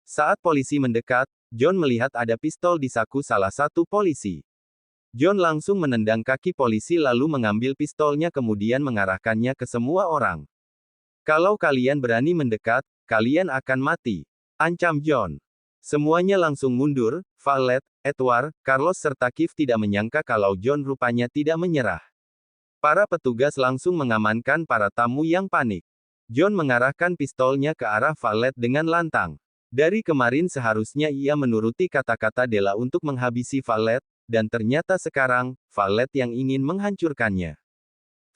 Saat polisi mendekat, John melihat ada pistol di saku salah satu polisi. John langsung menendang kaki polisi lalu mengambil pistolnya kemudian mengarahkannya ke semua orang. Kalau kalian berani mendekat, kalian akan mati. Ancam John. Semuanya langsung mundur, Valet, Edward, Carlos serta Keith tidak menyangka kalau John rupanya tidak menyerah. Para petugas langsung mengamankan para tamu yang panik. John mengarahkan pistolnya ke arah Valet dengan lantang. Dari kemarin seharusnya ia menuruti kata-kata Della untuk menghabisi Valet, dan ternyata sekarang, Valet yang ingin menghancurkannya.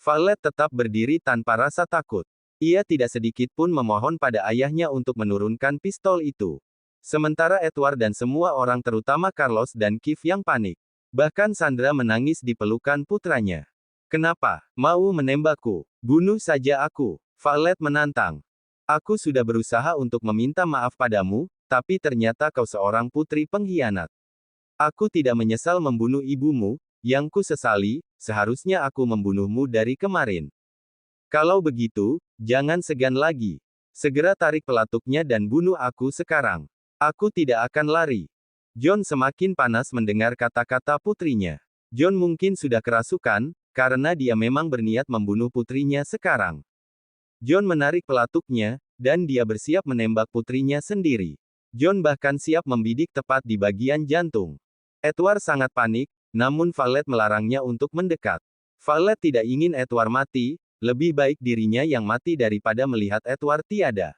Valet tetap berdiri tanpa rasa takut. Ia tidak sedikit pun memohon pada ayahnya untuk menurunkan pistol itu. Sementara Edward dan semua orang terutama Carlos dan Keith yang panik. Bahkan Sandra menangis di pelukan putranya. Kenapa? Mau menembakku? Bunuh saja aku. Valet menantang. Aku sudah berusaha untuk meminta maaf padamu, tapi ternyata kau seorang putri pengkhianat. Aku tidak menyesal membunuh ibumu, yang ku sesali, seharusnya aku membunuhmu dari kemarin. Kalau begitu, jangan segan lagi. Segera tarik pelatuknya dan bunuh aku sekarang. Aku tidak akan lari. John semakin panas mendengar kata-kata putrinya. John mungkin sudah kerasukan, karena dia memang berniat membunuh putrinya sekarang. John menarik pelatuknya, dan dia bersiap menembak putrinya sendiri. John bahkan siap membidik tepat di bagian jantung. Edward sangat panik, namun Valet melarangnya untuk mendekat. Valet tidak ingin Edward mati, lebih baik dirinya yang mati daripada melihat Edward tiada.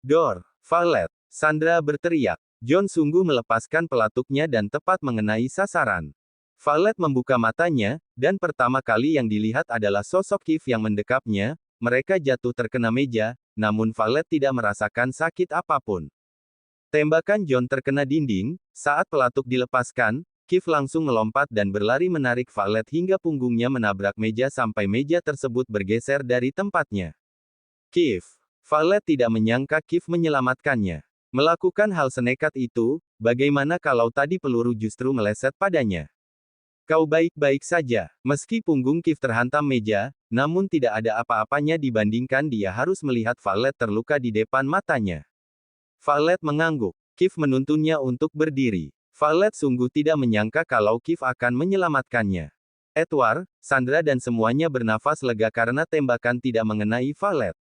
Dor, Valet, Sandra berteriak. John sungguh melepaskan pelatuknya dan tepat mengenai sasaran. Valet membuka matanya, dan pertama kali yang dilihat adalah sosok Keith yang mendekapnya. Mereka jatuh terkena meja, namun Valet tidak merasakan sakit apapun. Tembakan John terkena dinding, saat pelatuk dilepaskan, Keith langsung melompat dan berlari menarik Valet hingga punggungnya menabrak meja sampai meja tersebut bergeser dari tempatnya. Keith. Valet tidak menyangka Keith menyelamatkannya. Melakukan hal senekat itu, bagaimana kalau tadi peluru justru meleset padanya? Kau baik-baik saja. Meski punggung Keith terhantam meja, namun tidak ada apa-apanya dibandingkan dia harus melihat Valet terluka di depan matanya. Valet mengangguk. Keith menuntunnya untuk berdiri. Valet sungguh tidak menyangka kalau Keith akan menyelamatkannya. Edward, Sandra dan semuanya bernafas lega karena tembakan tidak mengenai Valet.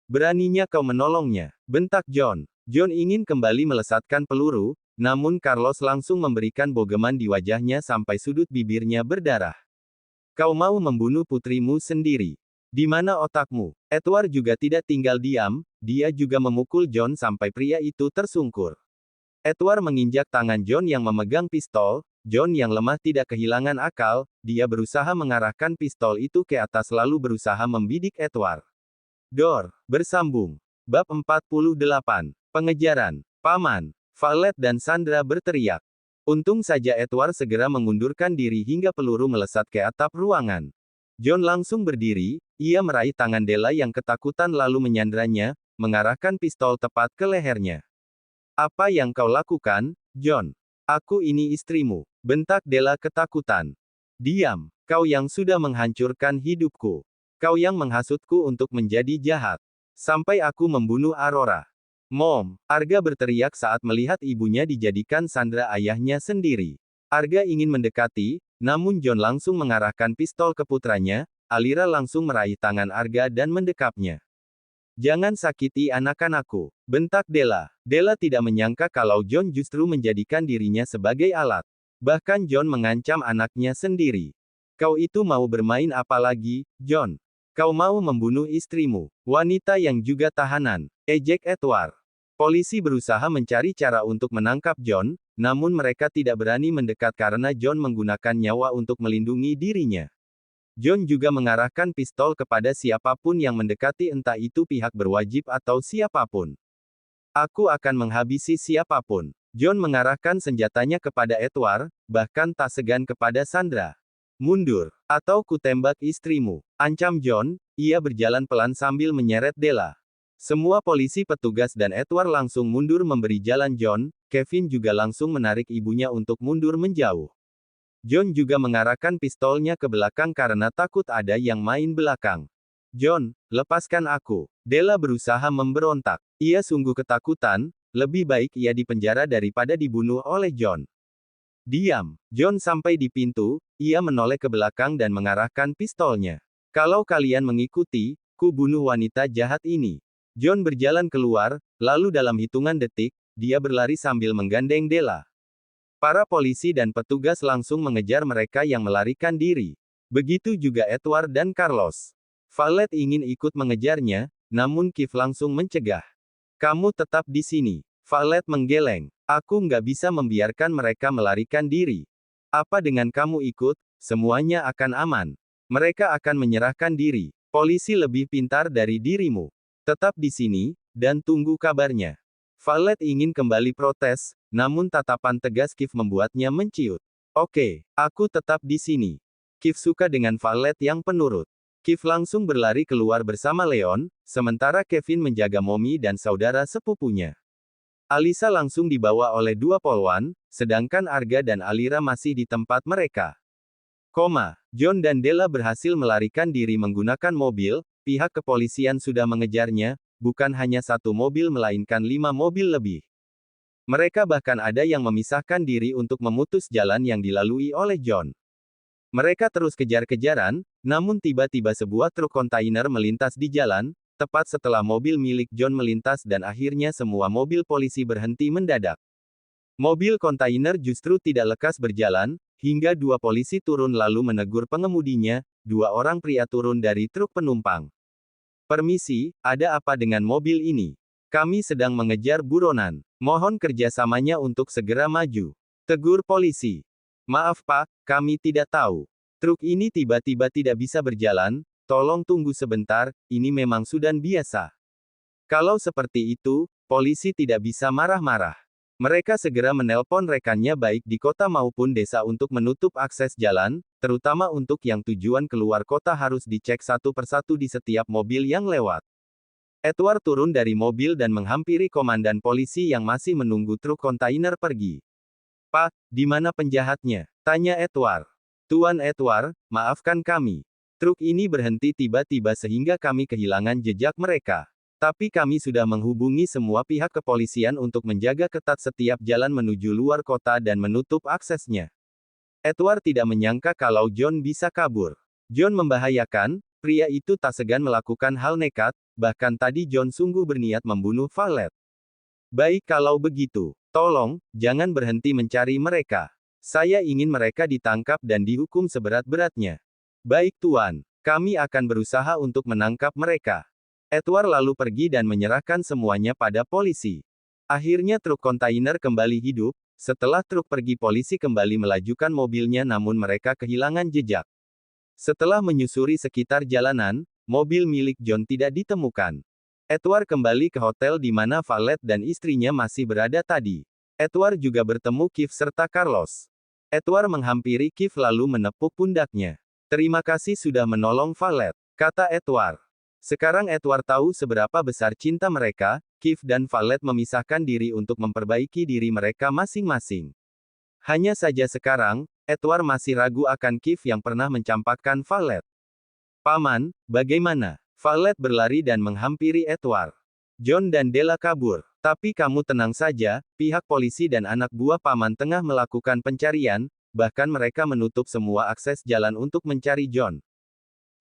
Beraninya kau menolongnya, bentak John. John ingin kembali melesatkan peluru, namun Carlos langsung memberikan bogeman di wajahnya sampai sudut bibirnya berdarah. Kau mau membunuh putrimu sendiri. Di mana otakmu? Edward juga tidak tinggal diam, dia juga memukul John sampai pria itu tersungkur. Edward menginjak tangan John yang memegang pistol, John yang lemah tidak kehilangan akal, dia berusaha mengarahkan pistol itu ke atas lalu berusaha membidik Edward. Bersambung. Bab 48. Pengejaran. Paman, Violet dan Sandra berteriak. Untung saja Edward segera mengundurkan diri hingga peluru melesat ke atap ruangan. John langsung berdiri, ia meraih tangan Della yang ketakutan lalu menyandranya, mengarahkan pistol tepat ke lehernya. Apa yang kau lakukan, John? Aku ini istrimu, bentak Della ketakutan. Diam, kau yang sudah menghancurkan hidupku. Kau yang menghasutku untuk menjadi jahat. Sampai aku membunuh Aurora. Mom, Arga berteriak saat melihat ibunya dijadikan sandera ayahnya sendiri. Arga ingin mendekati, namun John langsung mengarahkan pistol ke putranya, Alira langsung meraih tangan Arga dan mendekapnya. Jangan sakiti anak-anakku, bentak Della. Della tidak menyangka kalau John justru menjadikan dirinya sebagai alat. Bahkan John mengancam anaknya sendiri. Kau itu mau bermain apa lagi, John? Kau mau membunuh istrimu, wanita yang juga tahanan, ejek Edward. Polisi berusaha mencari cara untuk menangkap John, namun mereka tidak berani mendekat karena John menggunakan nyawa untuk melindungi dirinya. John juga mengarahkan pistol kepada siapapun yang mendekati entah itu pihak berwajib atau siapapun. Aku akan menghabisi siapapun. John mengarahkan senjatanya kepada Edward, bahkan tak segan kepada Sandra. Mundur, atau kutembak istrimu, ancam John, ia berjalan pelan sambil menyeret Della. Semua polisi petugas dan Edward langsung mundur memberi jalan John, Kevin juga langsung menarik ibunya untuk mundur menjauh. John juga mengarahkan pistolnya ke belakang karena takut ada yang main belakang. John, lepaskan aku. Della berusaha memberontak. Ia sungguh ketakutan, lebih baik ia dipenjara daripada dibunuh oleh John. Diam. John sampai di pintu, ia menoleh ke belakang dan mengarahkan pistolnya. Kalau kalian mengikuti, ku bunuh wanita jahat ini. John berjalan keluar, lalu dalam hitungan detik, dia berlari sambil menggandeng Della. Para polisi dan petugas langsung mengejar mereka yang melarikan diri. Begitu juga Edward dan Carlos. Violet ingin ikut mengejarnya, namun Kif langsung mencegah. Kamu tetap di sini. Violet menggeleng. Aku nggak bisa membiarkan mereka melarikan diri. Apa dengan kamu ikut, semuanya akan aman. Mereka akan menyerahkan diri. Polisi lebih pintar dari dirimu. Tetap di sini, dan tunggu kabarnya. Violet ingin kembali protes, namun tatapan tegas Kif membuatnya menciut. Oke, aku tetap di sini. Kif suka dengan Violet yang penurut. Kif langsung berlari keluar bersama Leon, sementara Kevin menjaga Mommy dan saudara sepupunya. Alisa langsung dibawa oleh dua polwan, sedangkan Arga dan Alira masih di tempat mereka. John dan Della berhasil melarikan diri menggunakan mobil, pihak kepolisian sudah mengejarnya, bukan hanya satu mobil melainkan 5 mobil lebih. Mereka bahkan ada yang memisahkan diri untuk memutus jalan yang dilalui oleh John. Mereka terus kejar-kejaran, namun tiba-tiba sebuah truk kontainer melintas di jalan, tepat setelah mobil milik John melintas dan akhirnya semua mobil polisi berhenti mendadak. Mobil kontainer justru tidak lekas berjalan, hingga dua polisi turun lalu menegur pengemudinya, dua orang pria turun dari truk penumpang. Permisi, ada apa dengan mobil ini? Kami sedang mengejar buronan. Mohon kerjasamanya untuk segera maju. Tegur polisi. Maaf Pak, kami tidak tahu. Truk ini tiba-tiba tidak bisa berjalan, tolong tunggu sebentar, ini memang sudah biasa. Kalau seperti itu, polisi tidak bisa marah-marah. Mereka segera menelpon rekannya baik di kota maupun desa untuk menutup akses jalan, terutama untuk yang tujuan keluar kota harus dicek satu persatu di setiap mobil yang lewat. Edward turun dari mobil dan menghampiri komandan polisi yang masih menunggu truk kontainer pergi. Pak, di mana penjahatnya? Tanya Edward. Tuan Edward, maafkan kami. Truk ini berhenti tiba-tiba sehingga kami kehilangan jejak mereka. Tapi kami sudah menghubungi semua pihak kepolisian untuk menjaga ketat setiap jalan menuju luar kota dan menutup aksesnya. Edward tidak menyangka kalau John bisa kabur. John membahayakan, pria itu tak segan melakukan hal nekat, bahkan tadi John sungguh berniat membunuh Violet. Baik kalau begitu, tolong, jangan berhenti mencari mereka. Saya ingin mereka ditangkap dan dihukum seberat-beratnya. Baik Tuan, kami akan berusaha untuk menangkap mereka. Edward lalu pergi dan menyerahkan semuanya pada polisi. Akhirnya truk kontainer kembali hidup, Setelah truk pergi, polisi kembali melajukan mobilnya namun mereka kehilangan jejak. Setelah menyusuri sekitar jalanan, mobil milik John tidak ditemukan. Edward kembali ke hotel di mana Valet dan istrinya masih berada tadi. Edward juga bertemu Keith serta Carlos. Edward menghampiri Keith lalu menepuk pundaknya. "Terima kasih sudah menolong Valet," kata Edward. Sekarang Edward tahu seberapa besar cinta mereka. Keith dan Valet memisahkan diri untuk memperbaiki diri mereka masing-masing. Hanya saja sekarang, Edward masih ragu akan Keith yang pernah mencampakkan Valet. "Paman, bagaimana?" Valet berlari dan menghampiri Edward. "John dan Della kabur. Tapi kamu tenang saja, pihak polisi dan anak buah Paman tengah melakukan pencarian, bahkan mereka menutup semua akses jalan untuk mencari John."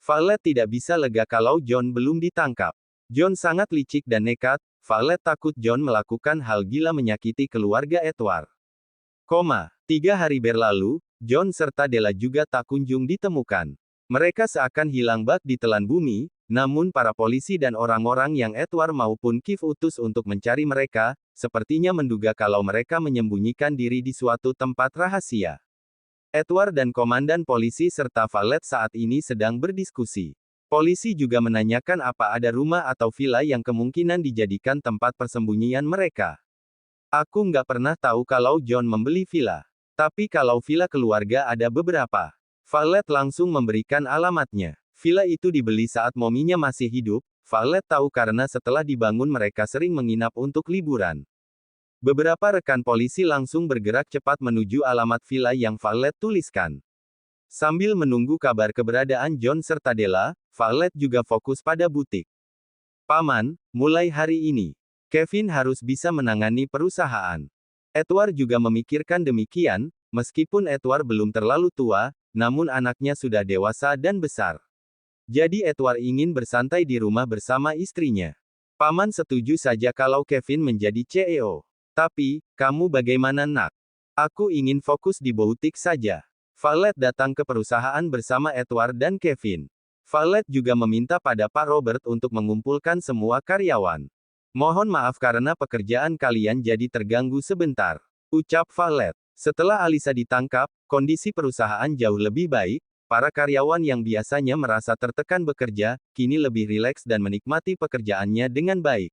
Valet tidak bisa lega kalau John belum ditangkap. John sangat licik dan nekat. Valet takut John melakukan hal gila menyakiti keluarga Edward. 3 hari berlalu, John serta Della juga tak kunjung ditemukan. Mereka seakan hilang bak di telan bumi, namun para polisi dan orang-orang yang Edward maupun Keith utus untuk mencari mereka, sepertinya menduga kalau mereka menyembunyikan diri di suatu tempat rahasia. Edward dan komandan polisi serta Valet saat ini sedang berdiskusi. Polisi juga menanyakan apa ada rumah atau villa yang kemungkinan dijadikan tempat persembunyian mereka. "Aku nggak pernah tahu kalau John membeli villa. Tapi kalau villa keluarga ada beberapa." Valet langsung memberikan alamatnya. Villa itu dibeli saat mominya masih hidup. Valet tahu karena setelah dibangun mereka sering menginap untuk liburan. Beberapa rekan polisi langsung bergerak cepat menuju alamat villa yang Valet tuliskan. Sambil menunggu kabar keberadaan John serta Della, Valet juga fokus pada butik. "Paman, mulai hari ini, Kevin harus bisa menangani perusahaan." Edward juga memikirkan demikian, meskipun Edward belum terlalu tua, namun anaknya sudah dewasa dan besar. Jadi Edward ingin bersantai di rumah bersama istrinya. "Paman setuju saja kalau Kevin menjadi CEO. Tapi, kamu bagaimana nak?" "Aku ingin fokus di butik saja." Valet datang ke perusahaan bersama Edward dan Kevin. Valet juga meminta pada Pak Robert untuk mengumpulkan semua karyawan. "Mohon maaf karena pekerjaan kalian jadi terganggu sebentar," ucap Valet. Setelah Alisa ditangkap, kondisi perusahaan jauh lebih baik. Para karyawan yang biasanya merasa tertekan bekerja, kini lebih rileks dan menikmati pekerjaannya dengan baik.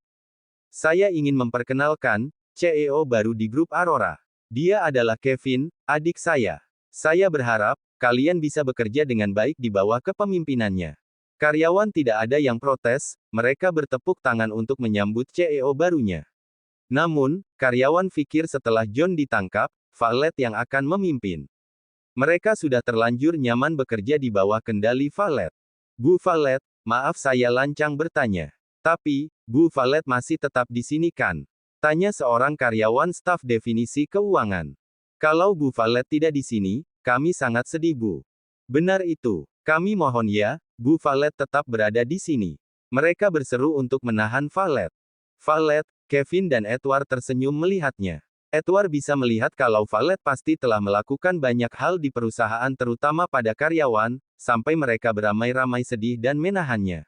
"Saya ingin memperkenalkan CEO baru di grup Aurora. Dia adalah Kevin, adik saya. Saya berharap kalian bisa bekerja dengan baik di bawah kepemimpinannya." Karyawan tidak ada yang protes, mereka bertepuk tangan untuk menyambut CEO barunya. Namun, karyawan pikir setelah John ditangkap, Valet yang akan memimpin. Mereka sudah terlanjur nyaman bekerja di bawah kendali Valet. "Bu Valet, maaf saya lancang bertanya. Tapi, Bu Valet masih tetap di sini kan?" tanya seorang karyawan staf definisi keuangan. "Kalau Bu Valet tidak di sini, kami sangat sedih Bu." "Benar itu. Kami mohon ya, Bu Valet tetap berada di sini." Mereka berseru untuk menahan Valet. Valet, Kevin dan Edward tersenyum melihatnya. Edward bisa melihat kalau Valet pasti telah melakukan banyak hal di perusahaan terutama pada karyawan, sampai mereka beramai-ramai sedih dan menahannya.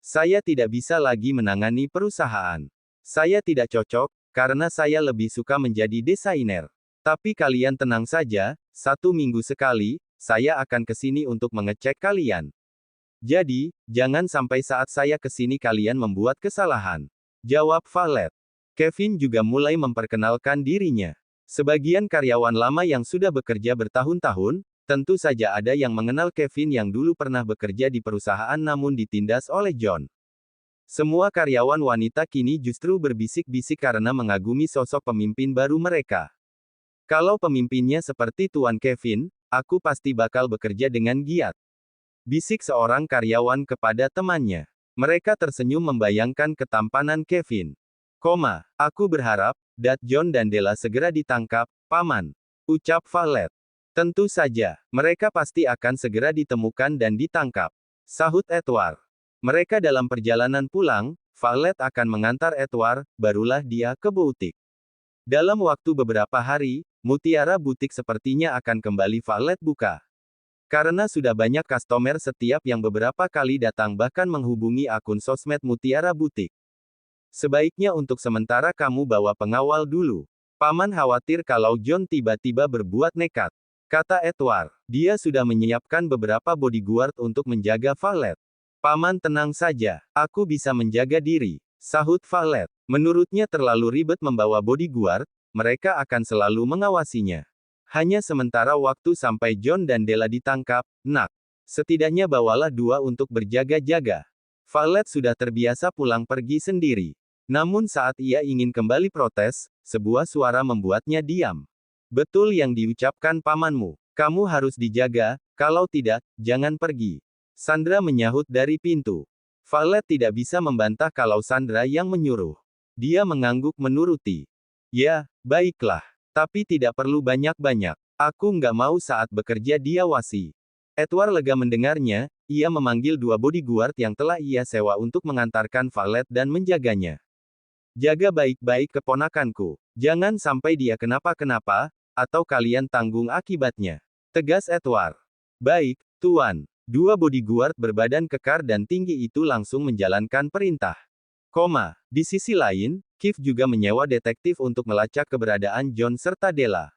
"Saya tidak bisa lagi menangani perusahaan. Saya tidak cocok, karena saya lebih suka menjadi desainer. Tapi kalian tenang saja, 1 minggu sekali, saya akan ke sini untuk mengecek kalian. Jadi, jangan sampai saat saya ke sini kalian membuat kesalahan," jawab Valet. Kevin juga mulai memperkenalkan dirinya. Sebagian karyawan lama yang sudah bekerja bertahun-tahun, tentu saja ada yang mengenal Kevin yang dulu pernah bekerja di perusahaan namun ditindas oleh John. Semua karyawan wanita kini justru berbisik-bisik karena mengagumi sosok pemimpin baru mereka. "Kalau pemimpinnya seperti Tuan Kevin, aku pasti bakal bekerja dengan giat," bisik seorang karyawan kepada temannya. Mereka tersenyum membayangkan ketampanan Kevin. "Aku berharap, John dan Della segera ditangkap, Paman," ucap Valet. "Tentu saja, mereka pasti akan segera ditemukan dan ditangkap," sahut Edward. Mereka dalam perjalanan pulang, Valet akan mengantar Edward, barulah dia ke butik. Dalam waktu beberapa hari, Mutiara Butik sepertinya akan kembali Valet buka. Karena sudah banyak customer setiap yang beberapa kali datang bahkan menghubungi akun sosmed Mutiara Butik. "Sebaiknya untuk sementara kamu bawa pengawal dulu. Paman khawatir kalau John tiba-tiba berbuat nekat, kata Edward. Dia sudah menyiapkan beberapa bodyguard untuk menjaga Valet. Paman tenang saja, aku bisa menjaga diri, sahut Valet. Menurutnya terlalu ribet membawa bodyguard, mereka akan selalu mengawasinya. Hanya sementara waktu sampai John dan Della ditangkap, nak. Setidaknya bawalah 2 untuk berjaga-jaga. Valet sudah terbiasa pulang pergi sendiri. Namun saat ia ingin kembali protes, sebuah suara membuatnya diam. Betul yang diucapkan pamanmu. Kamu harus dijaga, kalau tidak, jangan pergi. Sandra menyahut dari pintu. Valet tidak bisa membantah kalau Sandra yang menyuruh. Dia mengangguk menuruti. Ya, baiklah. Tapi tidak perlu banyak-banyak. Aku nggak mau saat bekerja diawasi. Edward lega mendengarnya, ia memanggil 2 bodyguard yang telah ia sewa untuk mengantarkan Valet dan menjaganya. Jaga baik-baik keponakanku. Jangan sampai dia kenapa-kenapa, atau kalian tanggung akibatnya. Tegas Edward. Baik, Tuan. 2 bodyguard berbadan kekar dan tinggi itu langsung menjalankan perintah. Di sisi lain, Kif juga menyewa detektif untuk melacak keberadaan John serta Della.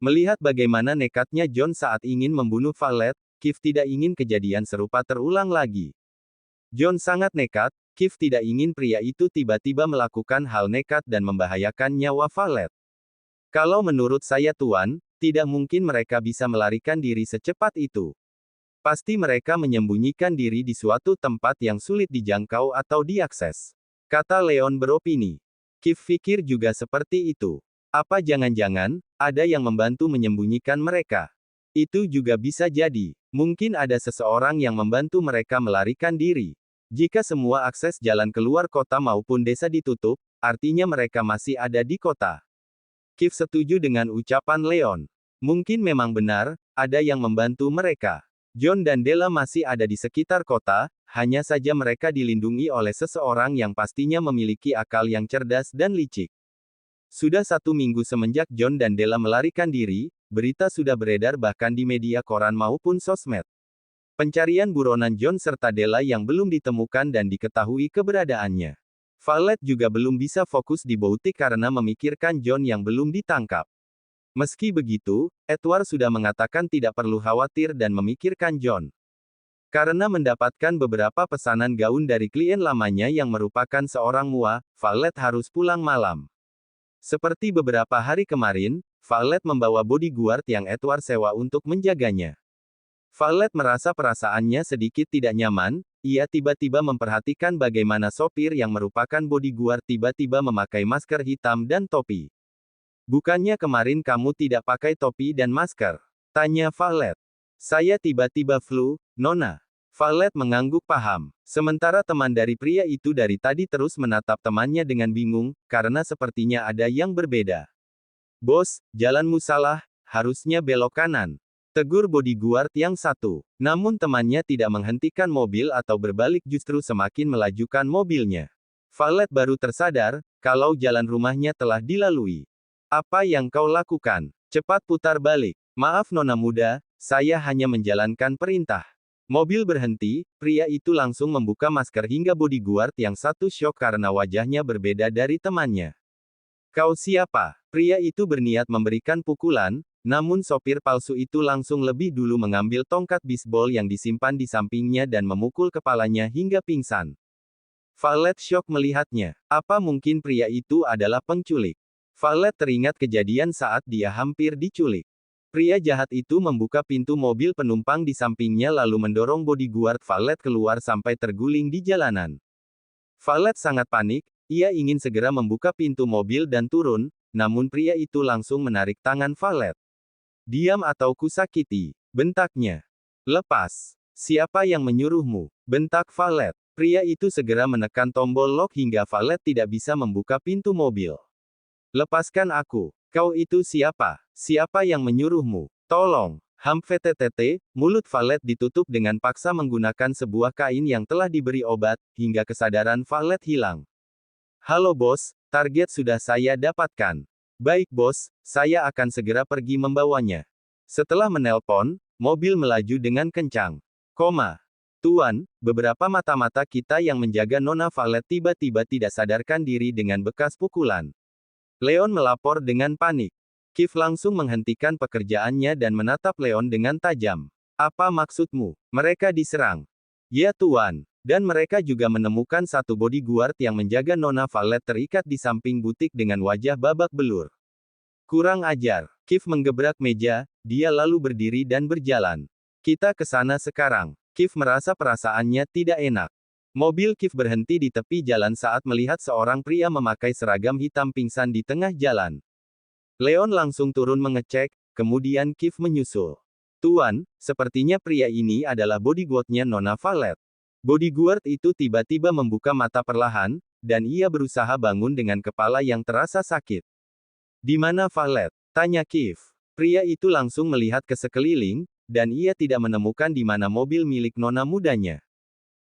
Melihat bagaimana nekatnya John saat ingin membunuh Valet, Kif tidak ingin kejadian serupa terulang lagi. John sangat nekat, Kif tidak ingin pria itu tiba-tiba melakukan hal nekat dan membahayakan nyawa Valet. Kalau menurut saya Tuan, tidak mungkin mereka bisa melarikan diri secepat itu. Pasti mereka menyembunyikan diri di suatu tempat yang sulit dijangkau atau diakses. Kata Leon beropini. Kif pikir juga seperti itu. Apa jangan-jangan, ada yang membantu menyembunyikan mereka? Itu juga bisa jadi. Mungkin ada seseorang yang membantu mereka melarikan diri. Jika semua akses jalan keluar kota maupun desa ditutup, artinya mereka masih ada di kota. Kif setuju dengan ucapan Leon. Mungkin memang benar, ada yang membantu mereka. John dan Della masih ada di sekitar kota, hanya saja mereka dilindungi oleh seseorang yang pastinya memiliki akal yang cerdas dan licik. Sudah 1 minggu semenjak John dan Della melarikan diri, berita sudah beredar bahkan di media koran maupun sosmed. Pencarian buronan John serta Della yang belum ditemukan dan diketahui keberadaannya. Valet juga belum bisa fokus di Boutique karena memikirkan John yang belum ditangkap. Meski begitu, Edward sudah mengatakan tidak perlu khawatir dan memikirkan John. Karena mendapatkan beberapa pesanan gaun dari klien lamanya yang merupakan seorang mua, Valet harus pulang malam. Seperti beberapa hari kemarin, Valet membawa bodyguard yang Edward sewa untuk menjaganya. Valet merasa perasaannya sedikit tidak nyaman, ia tiba-tiba memperhatikan bagaimana sopir yang merupakan bodyguard tiba-tiba memakai masker hitam dan topi. Bukannya kemarin kamu tidak pakai topi dan masker? Tanya Valet. Saya tiba-tiba flu, Nona. Valet mengangguk paham. Sementara teman dari pria itu dari tadi terus menatap temannya dengan bingung, karena sepertinya ada yang berbeda. Bos, jalanmu salah, harusnya belok kanan. Tegur bodyguard yang satu. Namun temannya tidak menghentikan mobil atau berbalik justru semakin melajukan mobilnya. Valet baru tersadar, kalau jalan rumahnya telah dilalui. Apa yang kau lakukan? Cepat putar balik. Maaf Nona muda, saya hanya menjalankan perintah. Mobil berhenti, pria itu langsung membuka masker hingga bodyguard yang satu syok karena wajahnya berbeda dari temannya. Kau siapa? Pria itu berniat memberikan pukulan, namun sopir palsu itu langsung lebih dulu mengambil tongkat bisbol yang disimpan di sampingnya dan memukul kepalanya hingga pingsan. Valet syok melihatnya. Apa mungkin pria itu adalah penculik? Valet teringat kejadian saat dia hampir diculik. Pria jahat itu membuka pintu mobil penumpang di sampingnya lalu mendorong bodyguard Valet keluar sampai terguling di jalanan. Valet sangat panik, ia ingin segera membuka pintu mobil dan turun, namun pria itu langsung menarik tangan Valet. Diam atau kusakiti, bentaknya. Lepas. Siapa yang menyuruhmu? Bentak Valet. Pria itu segera menekan tombol lock hingga Valet tidak bisa membuka pintu mobil. Lepaskan aku. Kau itu siapa? Siapa yang menyuruhmu? Tolong. VTTT, mulut Valet ditutup dengan paksa menggunakan sebuah kain yang telah diberi obat, hingga kesadaran Valet hilang. Halo bos, target sudah saya dapatkan. Baik bos, saya akan segera pergi membawanya. Setelah menelpon, mobil melaju dengan kencang. Tuan, beberapa mata-mata kita yang menjaga Nona Valet tiba-tiba tidak sadarkan diri dengan bekas pukulan. Leon melapor dengan panik. Kiev langsung menghentikan pekerjaannya dan menatap Leon dengan tajam. Apa maksudmu? Mereka diserang. Ya Tuan. Dan mereka juga menemukan satu bodyguard yang menjaga Nona Valet terikat di samping butik dengan wajah babak belur. Kurang ajar. Kiev menggebrak meja, dia lalu berdiri dan berjalan. Kita ke sana sekarang. Kiev merasa perasaannya tidak enak. Mobil Kiev berhenti di tepi jalan saat melihat seorang pria memakai seragam hitam pingsan di tengah jalan. Leon langsung turun mengecek, kemudian Kiev menyusul. Tuan, sepertinya pria ini adalah bodyguard-nya Nona Valet. Bodyguard itu tiba-tiba membuka mata perlahan, dan ia berusaha bangun dengan kepala yang terasa sakit. Di mana Valet? Tanya Kiev. Pria itu langsung melihat ke sekeliling, dan ia tidak menemukan di mana mobil milik Nona mudanya.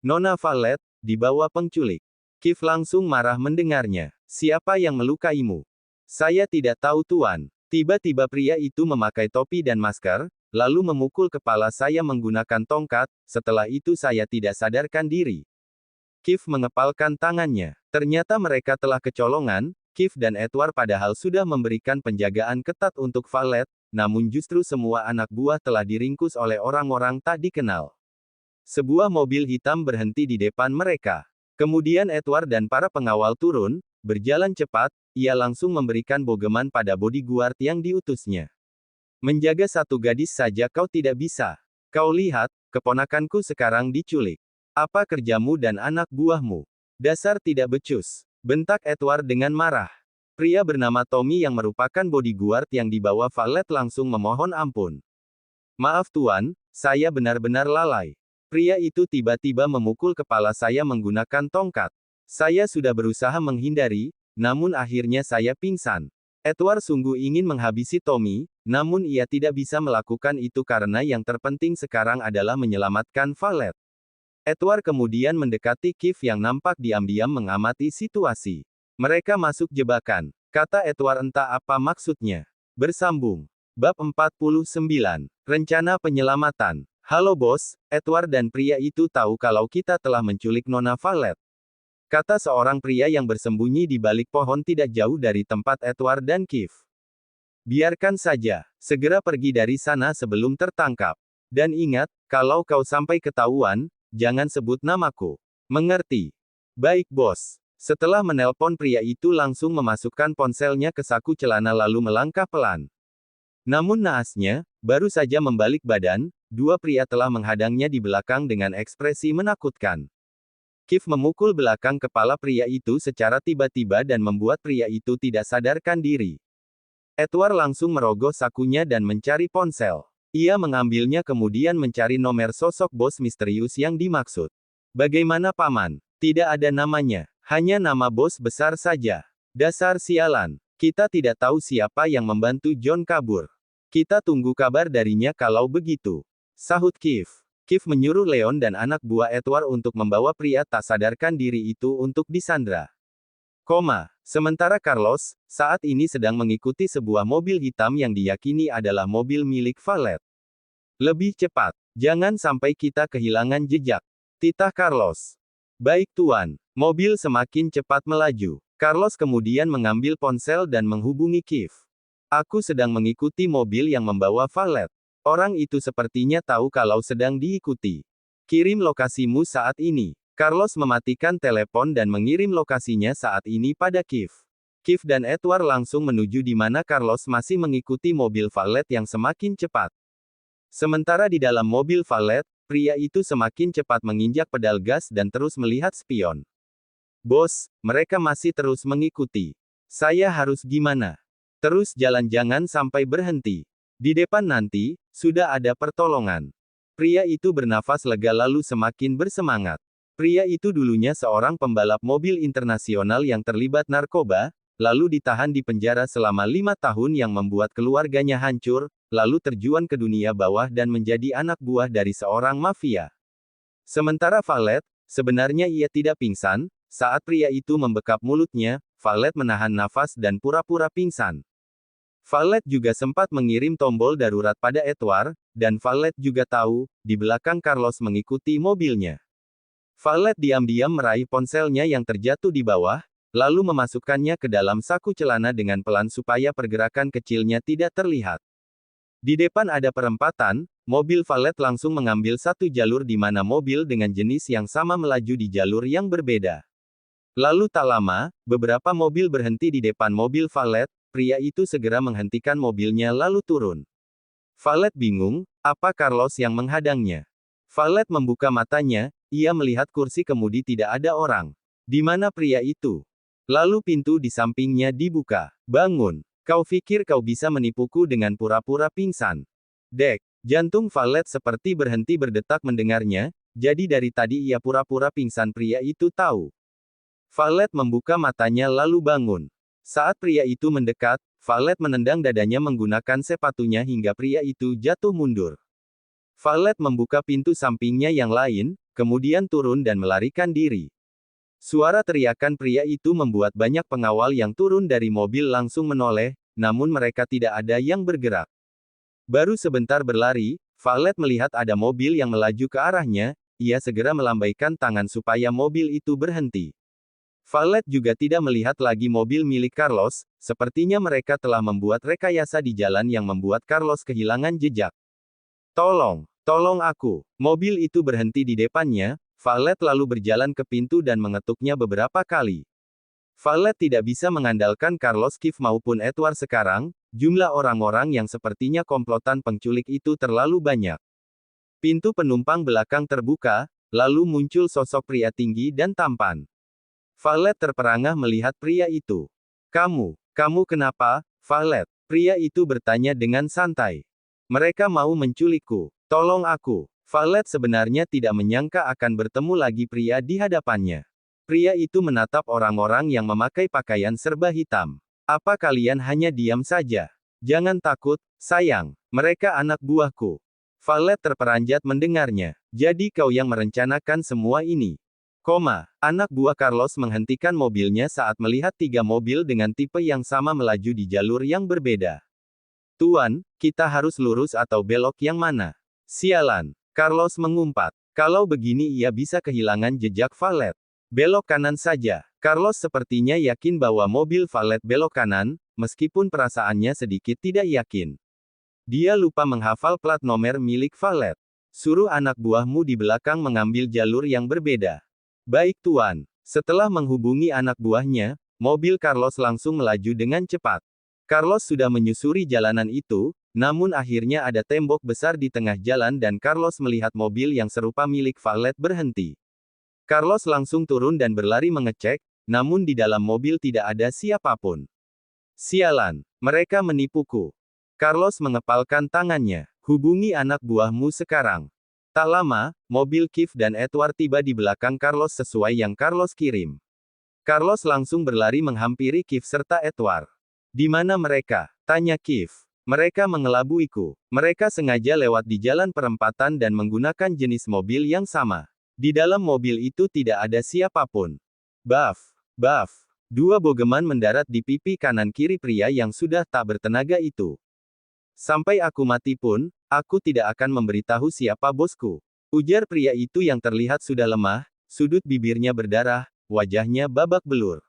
Nona Valet, dibawa penculik. Kiev langsung marah mendengarnya. Siapa yang melukaimu? Saya tidak tahu Tuan. Tiba-tiba pria itu memakai topi dan masker, lalu memukul kepala saya menggunakan tongkat, setelah itu saya tidak sadarkan diri. Kiev mengepalkan tangannya. Ternyata mereka telah kecolongan. Kiev dan Edward padahal sudah memberikan penjagaan ketat untuk Valet, namun justru semua anak buah telah diringkus oleh orang-orang tak dikenal. Sebuah mobil hitam berhenti di depan mereka. Kemudian Edward dan para pengawal turun, berjalan cepat, ia langsung memberikan bogeman pada bodyguard yang diutusnya. Menjaga satu gadis saja kau tidak bisa. Kau lihat, keponakanku sekarang diculik. Apa kerjamu dan anak buahmu? Dasar tidak becus. Bentak Edward dengan marah. Pria bernama Tommy yang merupakan bodyguard yang dibawa Valet langsung memohon ampun. Maaf Tuan, saya benar-benar lalai. Pria itu tiba-tiba memukul kepala saya menggunakan tongkat. Saya sudah berusaha menghindari, namun akhirnya saya pingsan. Edward sungguh ingin menghabisi Tommy, namun ia tidak bisa melakukan itu karena yang terpenting sekarang adalah menyelamatkan Valet. Edward kemudian mendekati Kiev yang nampak diam-diam mengamati situasi. Mereka masuk jebakan, kata Edward entah apa maksudnya. Bersambung. Bab 49. Rencana penyelamatan. Halo bos, Edward dan pria itu tahu kalau kita telah menculik Nona Valet. Kata seorang pria yang bersembunyi di balik pohon tidak jauh dari tempat Edward dan Kiev. Biarkan saja, segera pergi dari sana sebelum tertangkap. Dan ingat, kalau kau sampai ketahuan, jangan sebut namaku. Mengerti? Baik bos. Setelah menelpon pria itu langsung memasukkan ponselnya ke saku celana lalu melangkah pelan. Namun naasnya, baru saja membalik badan, dua pria telah menghadangnya di belakang dengan ekspresi menakutkan. Kiev memukul belakang kepala pria itu secara tiba-tiba dan membuat pria itu tidak sadarkan diri. Edward langsung merogoh sakunya dan mencari ponsel. Ia mengambilnya kemudian mencari nomor sosok bos misterius yang dimaksud. Bagaimana paman? Tidak ada namanya, hanya nama bos besar saja. Dasar sialan. Kita tidak tahu siapa yang membantu John kabur. Kita tunggu kabar darinya kalau begitu. Sahut Kiev. Kiev menyuruh Leon dan anak buah Edward untuk membawa pria tak sadarkan diri itu untuk disandra. Sementara Carlos, saat ini sedang mengikuti sebuah mobil hitam yang diyakini adalah mobil milik Valet. Lebih cepat. Jangan sampai kita kehilangan jejak. Titah Carlos. Baik Tuan. Mobil semakin cepat melaju. Carlos kemudian mengambil ponsel dan menghubungi Kiev. Aku sedang mengikuti mobil yang membawa Valet. Orang itu sepertinya tahu kalau sedang diikuti. Kirim lokasimu saat ini. Carlos mematikan telepon dan mengirim lokasinya saat ini pada Kiev. Kiev dan Edward langsung menuju di mana Carlos masih mengikuti mobil Valet yang semakin cepat. Sementara di dalam mobil Valet, pria itu semakin cepat menginjak pedal gas dan terus melihat spion. Bos, mereka masih terus mengikuti. Saya harus gimana? Terus jalan jangan sampai berhenti. Di depan nanti, sudah ada pertolongan. Pria itu bernafas lega lalu semakin bersemangat. Pria itu dulunya seorang pembalap mobil internasional yang terlibat narkoba, lalu ditahan di penjara selama 5 tahun yang membuat keluarganya hancur, lalu terjun ke dunia bawah dan menjadi anak buah dari seorang mafia. Sementara Valet, sebenarnya ia tidak pingsan, saat pria itu membekap mulutnya, Valet menahan nafas dan pura-pura pingsan. Valet juga sempat mengirim tombol darurat pada Edward, dan Valet juga tahu, di belakang Carlos mengikuti mobilnya. Valet diam-diam meraih ponselnya yang terjatuh di bawah, lalu memasukkannya ke dalam saku celana dengan pelan supaya pergerakan kecilnya tidak terlihat. Di depan ada perempatan, mobil valet langsung mengambil satu jalur di mana mobil dengan jenis yang sama melaju di jalur yang berbeda. Lalu tak lama, beberapa mobil berhenti di depan mobil valet, pria itu segera menghentikan mobilnya lalu turun. Valet bingung, apa Carlos yang menghadangnya? Valet membuka matanya, ia melihat kursi kemudi tidak ada orang. Di mana pria itu? Lalu pintu di sampingnya dibuka. Bangun. Kau pikir kau bisa menipuku dengan pura-pura pingsan? Dek, jantung Valet seperti berhenti berdetak mendengarnya, jadi dari tadi ia pura-pura pingsan pria itu tahu. Valet membuka matanya lalu bangun. Saat pria itu mendekat, Valet menendang dadanya menggunakan sepatunya hingga pria itu jatuh mundur. Valet membuka pintu sampingnya yang lain, kemudian turun dan melarikan diri. Suara teriakan pria itu membuat banyak pengawal yang turun dari mobil langsung menoleh, namun mereka tidak ada yang bergerak. Baru sebentar berlari, Valet melihat ada mobil yang melaju ke arahnya, ia segera melambaikan tangan supaya mobil itu berhenti. Valet juga tidak melihat lagi mobil milik Carlos, sepertinya mereka telah membuat rekayasa di jalan yang membuat Carlos kehilangan jejak. Tolong aku. Mobil itu berhenti di depannya, Valet lalu berjalan ke pintu dan mengetuknya beberapa kali. Valet tidak bisa mengandalkan Carlos Kiev maupun Edward sekarang, jumlah orang-orang yang sepertinya komplotan penculik itu terlalu banyak. Pintu penumpang belakang terbuka, lalu muncul sosok pria tinggi dan tampan. Valet terperangah melihat pria itu. Kamu kenapa, Valet? Pria itu bertanya dengan santai. Mereka mau menculikku. Tolong aku. Valet sebenarnya tidak menyangka akan bertemu lagi pria di hadapannya. Pria itu menatap orang-orang yang memakai pakaian serba hitam. Apa kalian hanya diam saja? Jangan takut, sayang. Mereka anak buahku. Valet terperanjat mendengarnya. Jadi kau yang merencanakan semua ini. Anak buah Carlos menghentikan mobilnya saat melihat 3 mobil dengan tipe yang sama melaju di jalur yang berbeda. Tuan, kita harus lurus atau belok yang mana? Sialan. Carlos mengumpat. Kalau begini ia bisa kehilangan jejak Valet. Belok kanan saja. Carlos sepertinya yakin bahwa mobil Valet belok kanan, meskipun perasaannya sedikit tidak yakin. Dia lupa menghafal plat nomor milik Valet. Suruh anak buahmu di belakang mengambil jalur yang berbeda. Baik tuan. Setelah menghubungi anak buahnya, mobil Carlos langsung melaju dengan cepat. Carlos sudah menyusuri jalanan itu, namun akhirnya ada tembok besar di tengah jalan dan Carlos melihat mobil yang serupa milik Valet berhenti. Carlos langsung turun dan berlari mengecek, namun di dalam mobil tidak ada siapapun. Sialan, mereka menipuku. Carlos mengepalkan tangannya. Hubungi anak buahmu sekarang. Tak lama, mobil Kiev dan Edward tiba di belakang Carlos sesuai yang Carlos kirim. Carlos langsung berlari menghampiri Kiev serta Edward. Di mana mereka? Tanya Kiev. Mereka mengelabuiku. Mereka sengaja lewat di jalan perempatan dan menggunakan jenis mobil yang sama. Di dalam mobil itu tidak ada siapapun. Baf. Dua bogeman mendarat di pipi kanan kiri pria yang sudah tak bertenaga itu. Sampai aku mati pun, aku tidak akan memberitahu siapa bosku. Ujar pria itu yang terlihat sudah lemah, sudut bibirnya berdarah, wajahnya babak belur.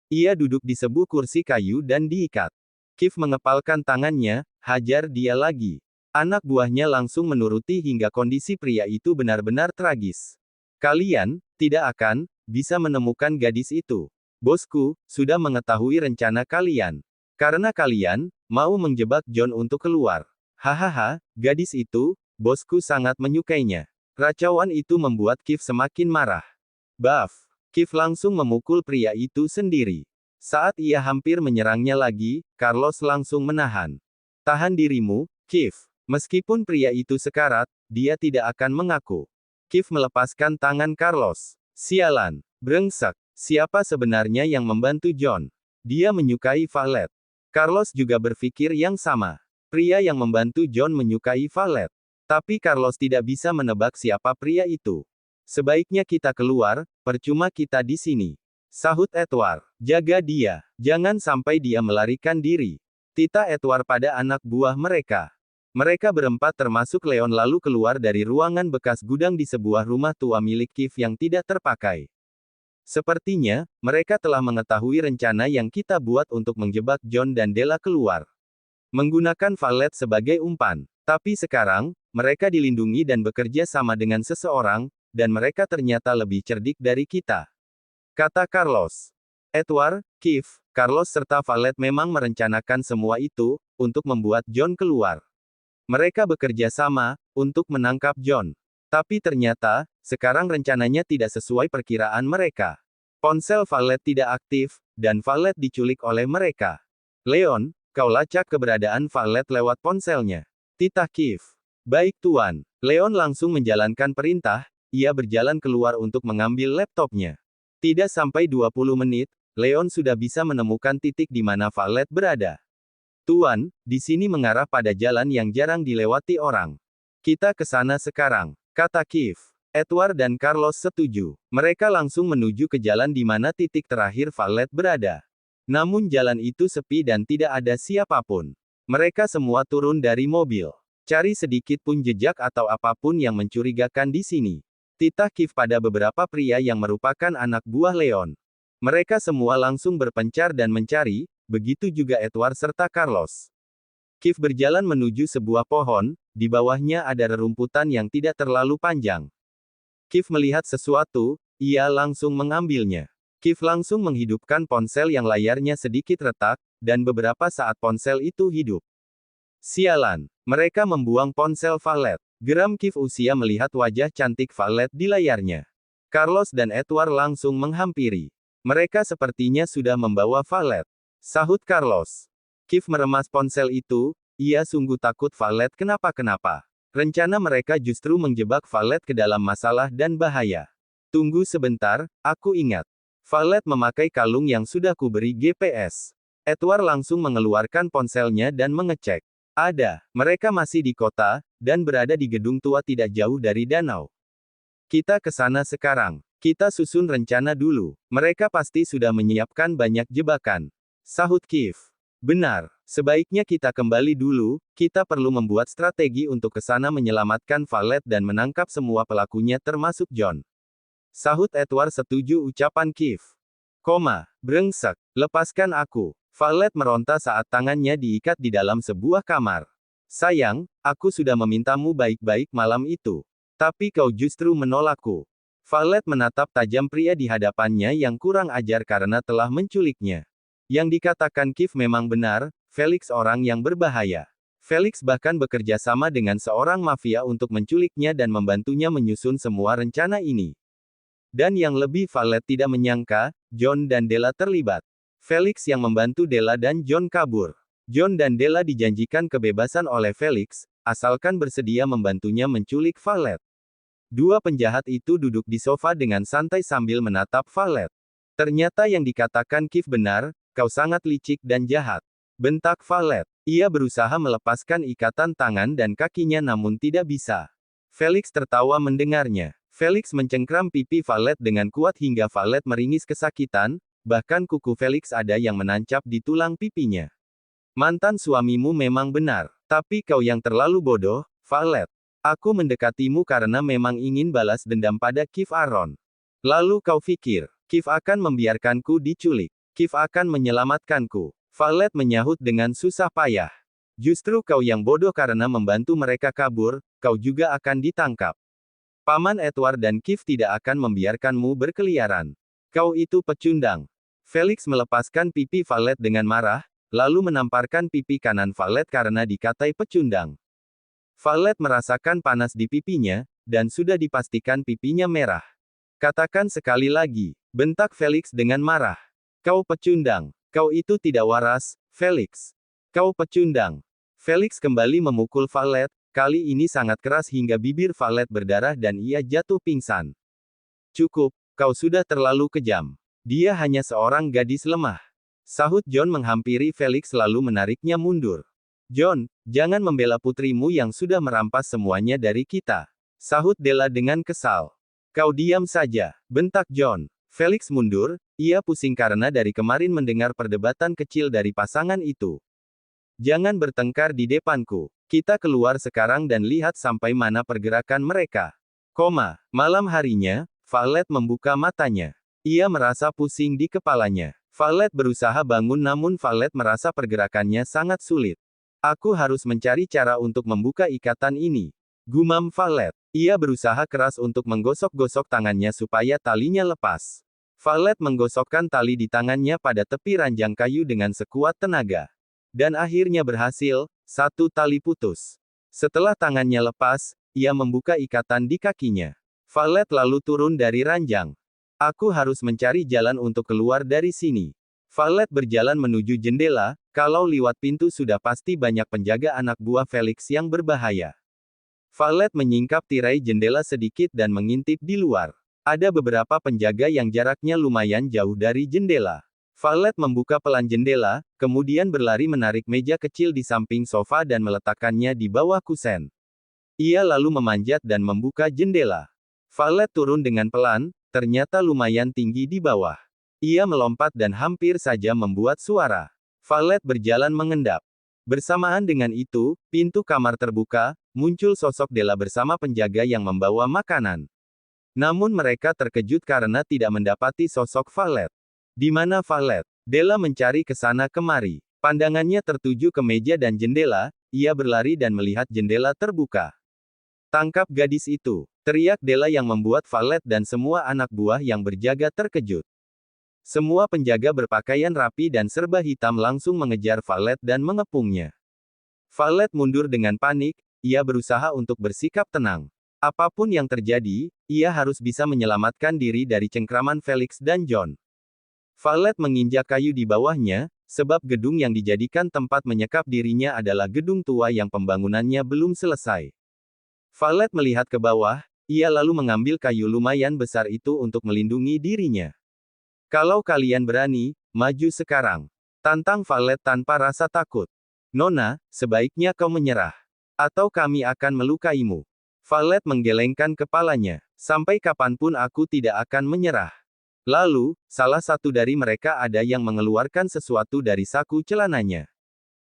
Ia duduk di sebuah kursi kayu dan diikat. Kiev mengepalkan tangannya, hajar dia lagi. Anak buahnya langsung menuruti hingga kondisi pria itu benar-benar tragis. Kalian, tidak akan, bisa menemukan gadis itu. Bosku, sudah mengetahui rencana kalian. Karena kalian, mau menjebak John untuk keluar. Hahaha, gadis itu, bosku sangat menyukainya. Racauan itu membuat Kiev semakin marah. Baf. Kiev langsung memukul pria itu sendiri. Saat ia hampir menyerangnya lagi, Carlos langsung menahan. Tahan dirimu, Kiev. Meskipun pria itu sekarat, dia tidak akan mengaku. Kiev melepaskan tangan Carlos. Sialan. Brengsek. Siapa sebenarnya yang membantu John? Dia menyukai Valet. Carlos juga berpikir yang sama. Pria yang membantu John menyukai Valet. Tapi Carlos tidak bisa menebak siapa pria itu. Sebaiknya kita keluar, percuma kita di sini. Sahut Edward. Jaga dia. Jangan sampai dia melarikan diri. Tita Edward pada anak buah mereka. Mereka berempat termasuk Leon lalu keluar dari ruangan bekas gudang di sebuah rumah tua milik Kiev yang tidak terpakai. Sepertinya, mereka telah mengetahui rencana yang kita buat untuk menjebak John dan Della keluar. Menggunakan valet sebagai umpan. Tapi sekarang, mereka dilindungi dan bekerja sama dengan seseorang, dan mereka ternyata lebih cerdik dari kita. Kata Carlos. Edward, Keith, Carlos serta valet memang merencanakan semua itu, untuk membuat John keluar. Mereka bekerja sama, untuk menangkap John. Tapi ternyata, sekarang rencananya tidak sesuai perkiraan mereka. Ponsel valet tidak aktif, dan valet diculik oleh mereka. Leon, kau lacak keberadaan valet lewat ponselnya. Titah Keith. Baik tuan. Leon langsung menjalankan perintah, ia berjalan keluar untuk mengambil laptopnya. Tidak sampai 20 menit, Leon sudah bisa menemukan titik di mana valet berada. Tuan, di sini mengarah pada jalan yang jarang dilewati orang. Kita ke sana sekarang, kata Keith. Edward dan Carlos setuju. Mereka langsung menuju ke jalan di mana titik terakhir valet berada. Namun jalan itu sepi dan tidak ada siapapun. Mereka semua turun dari mobil. Cari sedikit pun jejak atau apapun yang mencurigakan di sini. Titah Keith pada beberapa pria yang merupakan anak buah Leon. Mereka semua langsung berpencar dan mencari, begitu juga Edward serta Carlos. Keith berjalan menuju sebuah pohon, di bawahnya ada rerumputan yang tidak terlalu panjang. Keith melihat sesuatu, ia langsung mengambilnya. Keith langsung menghidupkan ponsel yang layarnya sedikit retak, dan beberapa saat ponsel itu hidup. Sialan, mereka membuang ponsel valet. Geram Keith usia melihat wajah cantik valet di layarnya. Carlos dan Edward langsung menghampiri. Mereka sepertinya sudah membawa valet. Sahut Carlos. Keith meremas ponsel itu, ia sungguh takut valet kenapa-kenapa. Rencana mereka justru menjebak valet ke dalam masalah dan bahaya. Tunggu sebentar, aku ingat. Valet memakai kalung yang sudah kuberi GPS. Edward langsung mengeluarkan ponselnya dan mengecek. Ada, mereka masih di kota, dan berada di gedung tua tidak jauh dari danau. Kita ke sana sekarang. Kita susun rencana dulu. Mereka pasti sudah menyiapkan banyak jebakan. Sahut Keith. Benar, sebaiknya kita kembali dulu, kita perlu membuat strategi untuk ke sana menyelamatkan valet dan menangkap semua pelakunya termasuk John. Sahut Edward setuju ucapan Keith. Brengsek, lepaskan aku. Valet meronta saat tangannya diikat di dalam sebuah kamar. Sayang, aku sudah memintamu baik-baik malam itu. Tapi kau justru menolakku. Valet menatap tajam pria di hadapannya yang kurang ajar karena telah menculiknya. Yang dikatakan Keith memang benar, Felix orang yang berbahaya. Felix bahkan bekerja sama dengan seorang mafia untuk menculiknya dan membantunya menyusun semua rencana ini. Dan yang lebih Valet tidak menyangka, John dan Della terlibat. Felix yang membantu Della dan John kabur. John dan Della dijanjikan kebebasan oleh Felix, asalkan bersedia membantunya menculik Valet. Dua penjahat itu duduk di sofa dengan santai sambil menatap Valet. Ternyata yang dikatakan Keith benar, kau sangat licik dan jahat. Bentak Valet. Ia berusaha melepaskan ikatan tangan dan kakinya namun tidak bisa. Felix tertawa mendengarnya. Felix mencengkram pipi Valet dengan kuat hingga Valet meringis kesakitan, bahkan kuku Felix ada yang menancap di tulang pipinya. Mantan suamimu memang benar, tapi kau yang terlalu bodoh, Valet. Aku mendekatimu karena memang ingin balas dendam pada Keith Aaron. Lalu kau pikir, Keith akan membiarkanku diculik. Keith akan menyelamatkanku. Valet menyahut dengan susah payah. Justru kau yang bodoh karena membantu mereka kabur, kau juga akan ditangkap. Paman Edward dan Keith tidak akan membiarkanmu berkeliaran. Kau itu pecundang. Felix melepaskan pipi Valet dengan marah, lalu menamparkan pipi kanan Valet karena dikatai pecundang. Valet merasakan panas di pipinya, dan sudah dipastikan pipinya merah. Katakan sekali lagi, bentak Felix dengan marah. Kau pecundang. Kau itu tidak waras, Felix. Kau pecundang. Felix kembali memukul Valet, kali ini sangat keras hingga bibir Valet berdarah dan ia jatuh pingsan. Cukup, kau sudah terlalu kejam. Dia hanya seorang gadis lemah. Sahut John menghampiri Felix lalu menariknya mundur. John, jangan membela putrimu yang sudah merampas semuanya dari kita. Sahut Della dengan kesal. Kau diam saja, bentak John. Felix mundur, ia pusing karena dari kemarin mendengar perdebatan kecil dari pasangan itu. Jangan bertengkar di depanku. Kita keluar sekarang dan lihat sampai mana pergerakan mereka. Malam harinya, Valet membuka matanya. Ia merasa pusing di kepalanya. Violet berusaha bangun namun Violet merasa pergerakannya sangat sulit. Aku harus mencari cara untuk membuka ikatan ini. Gumam Violet. Ia berusaha keras untuk menggosok-gosok tangannya supaya talinya lepas. Violet menggosokkan tali di tangannya pada tepi ranjang kayu dengan sekuat tenaga. Dan akhirnya berhasil, satu tali putus. Setelah tangannya lepas, ia membuka ikatan di kakinya. Violet lalu turun dari ranjang. Aku harus mencari jalan untuk keluar dari sini. Violet berjalan menuju jendela, kalau lewat pintu sudah pasti banyak penjaga anak buah Felix yang berbahaya. Violet menyingkap tirai jendela sedikit dan mengintip di luar. Ada beberapa penjaga yang jaraknya lumayan jauh dari jendela. Violet membuka pelan jendela, kemudian berlari menarik meja kecil di samping sofa dan meletakkannya di bawah kusen. Ia lalu memanjat dan membuka jendela. Violet turun dengan pelan, ternyata lumayan tinggi di bawah. Ia melompat dan hampir saja membuat suara. Violet berjalan mengendap. Bersamaan dengan itu, pintu kamar terbuka, muncul sosok Della bersama penjaga yang membawa makanan. Namun mereka terkejut karena tidak mendapati sosok Violet. Di mana Violet? Della mencari ke sana kemari. Pandangannya tertuju ke meja dan jendela, ia berlari dan melihat jendela terbuka. Tangkap gadis itu, teriak Della yang membuat Violet dan semua anak buah yang berjaga terkejut. Semua penjaga berpakaian rapi dan serba hitam langsung mengejar Violet dan mengepungnya. Violet mundur dengan panik, ia berusaha untuk bersikap tenang. Apapun yang terjadi, ia harus bisa menyelamatkan diri dari cengkraman Felix dan John. Violet menginjak kayu di bawahnya, sebab gedung yang dijadikan tempat menyekap dirinya adalah gedung tua yang pembangunannya belum selesai. Violet melihat ke bawah, ia lalu mengambil kayu lumayan besar itu untuk melindungi dirinya. Kalau kalian berani, maju sekarang. Tantang Violet tanpa rasa takut. Nona, sebaiknya kau menyerah. Atau kami akan melukaimu. Violet menggelengkan kepalanya. Sampai kapanpun aku tidak akan menyerah. Lalu, salah satu dari mereka ada yang mengeluarkan sesuatu dari saku celananya.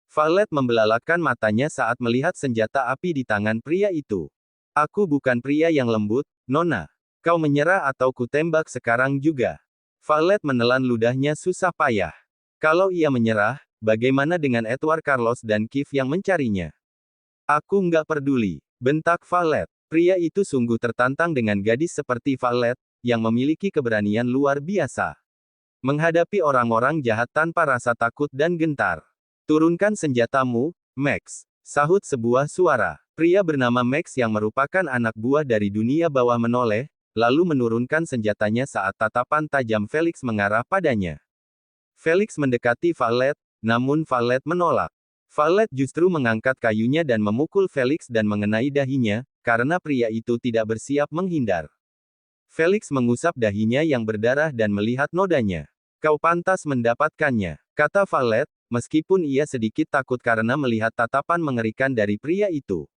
Violet membelalakan matanya saat melihat senjata api di tangan pria itu. Aku bukan pria yang lembut, Nona. Kau menyerah atau kutembak sekarang juga. Violet menelan ludahnya susah payah. Kalau ia menyerah, bagaimana dengan Edward Carlos dan Keith yang mencarinya? Aku nggak peduli, bentak Violet. Pria itu sungguh tertantang dengan gadis seperti Violet, yang memiliki keberanian luar biasa. Menghadapi orang-orang jahat tanpa rasa takut dan gentar. Turunkan senjatamu, Max. Sahut sebuah suara. Pria bernama Max yang merupakan anak buah dari dunia bawah menoleh, lalu menurunkan senjatanya saat tatapan tajam Felix mengarah padanya. Felix mendekati Violet, namun Violet menolak. Violet justru mengangkat kayunya dan memukul Felix dan mengenai dahinya, karena pria itu tidak bersiap menghindar. Felix mengusap dahinya yang berdarah dan melihat nodanya. Kau pantas mendapatkannya, kata Violet, meskipun ia sedikit takut karena melihat tatapan mengerikan dari pria itu.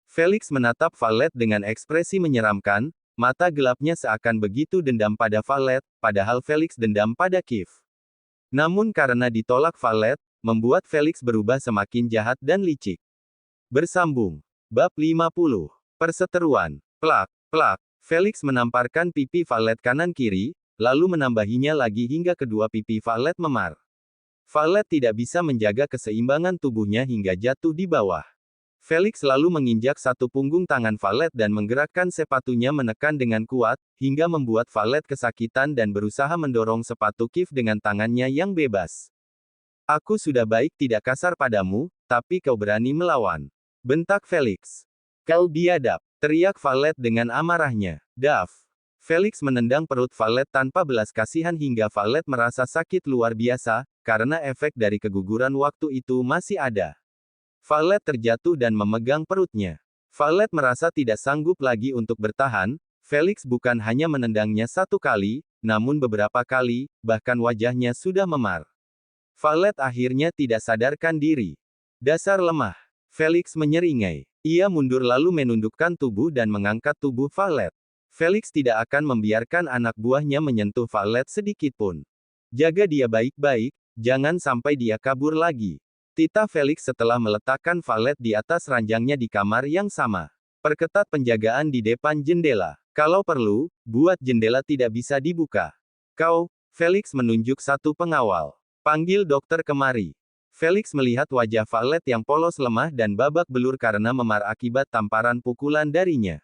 Felix menatap Violet dengan ekspresi menyeramkan, mata gelapnya seakan begitu dendam pada Violet, padahal Felix dendam pada Keith. Namun karena ditolak Violet, membuat Felix berubah semakin jahat dan licik. Bersambung. Bab 50. Perseteruan. Plak, plak. Felix menamparkan pipi Violet kanan-kiri, lalu menambahinya lagi hingga kedua pipi Violet memar. Violet tidak bisa menjaga keseimbangan tubuhnya hingga jatuh di bawah. Felix lalu menginjak satu punggung tangan Violet dan menggerakkan sepatunya menekan dengan kuat, hingga membuat Violet kesakitan dan berusaha mendorong sepatu Keith dengan tangannya yang bebas. Aku sudah baik tidak kasar padamu, tapi kau berani melawan. Bentak Felix. Kau biadab, teriak Violet dengan amarahnya. Daf. Felix menendang perut Violet tanpa belas kasihan hingga Violet merasa sakit luar biasa, karena efek dari keguguran waktu itu masih ada. Violet terjatuh dan memegang perutnya. Violet merasa tidak sanggup lagi untuk bertahan. Felix bukan hanya menendangnya satu kali, namun beberapa kali, bahkan wajahnya sudah memar. Violet akhirnya tidak sadarkan diri. Dasar lemah. Felix menyeringai. Ia mundur lalu menundukkan tubuh dan mengangkat tubuh Violet. Felix tidak akan membiarkan anak buahnya menyentuh Violet sedikitpun. Jaga dia baik-baik, jangan sampai dia kabur lagi. Tita Felix setelah meletakkan Violet di atas ranjangnya di kamar yang sama. Perketat penjagaan di depan jendela. Kalau perlu, buat jendela tidak bisa dibuka. Kau, Felix menunjuk satu pengawal. Panggil dokter kemari. Felix melihat wajah Violet yang polos lemah dan babak belur karena memar akibat tamparan pukulan darinya.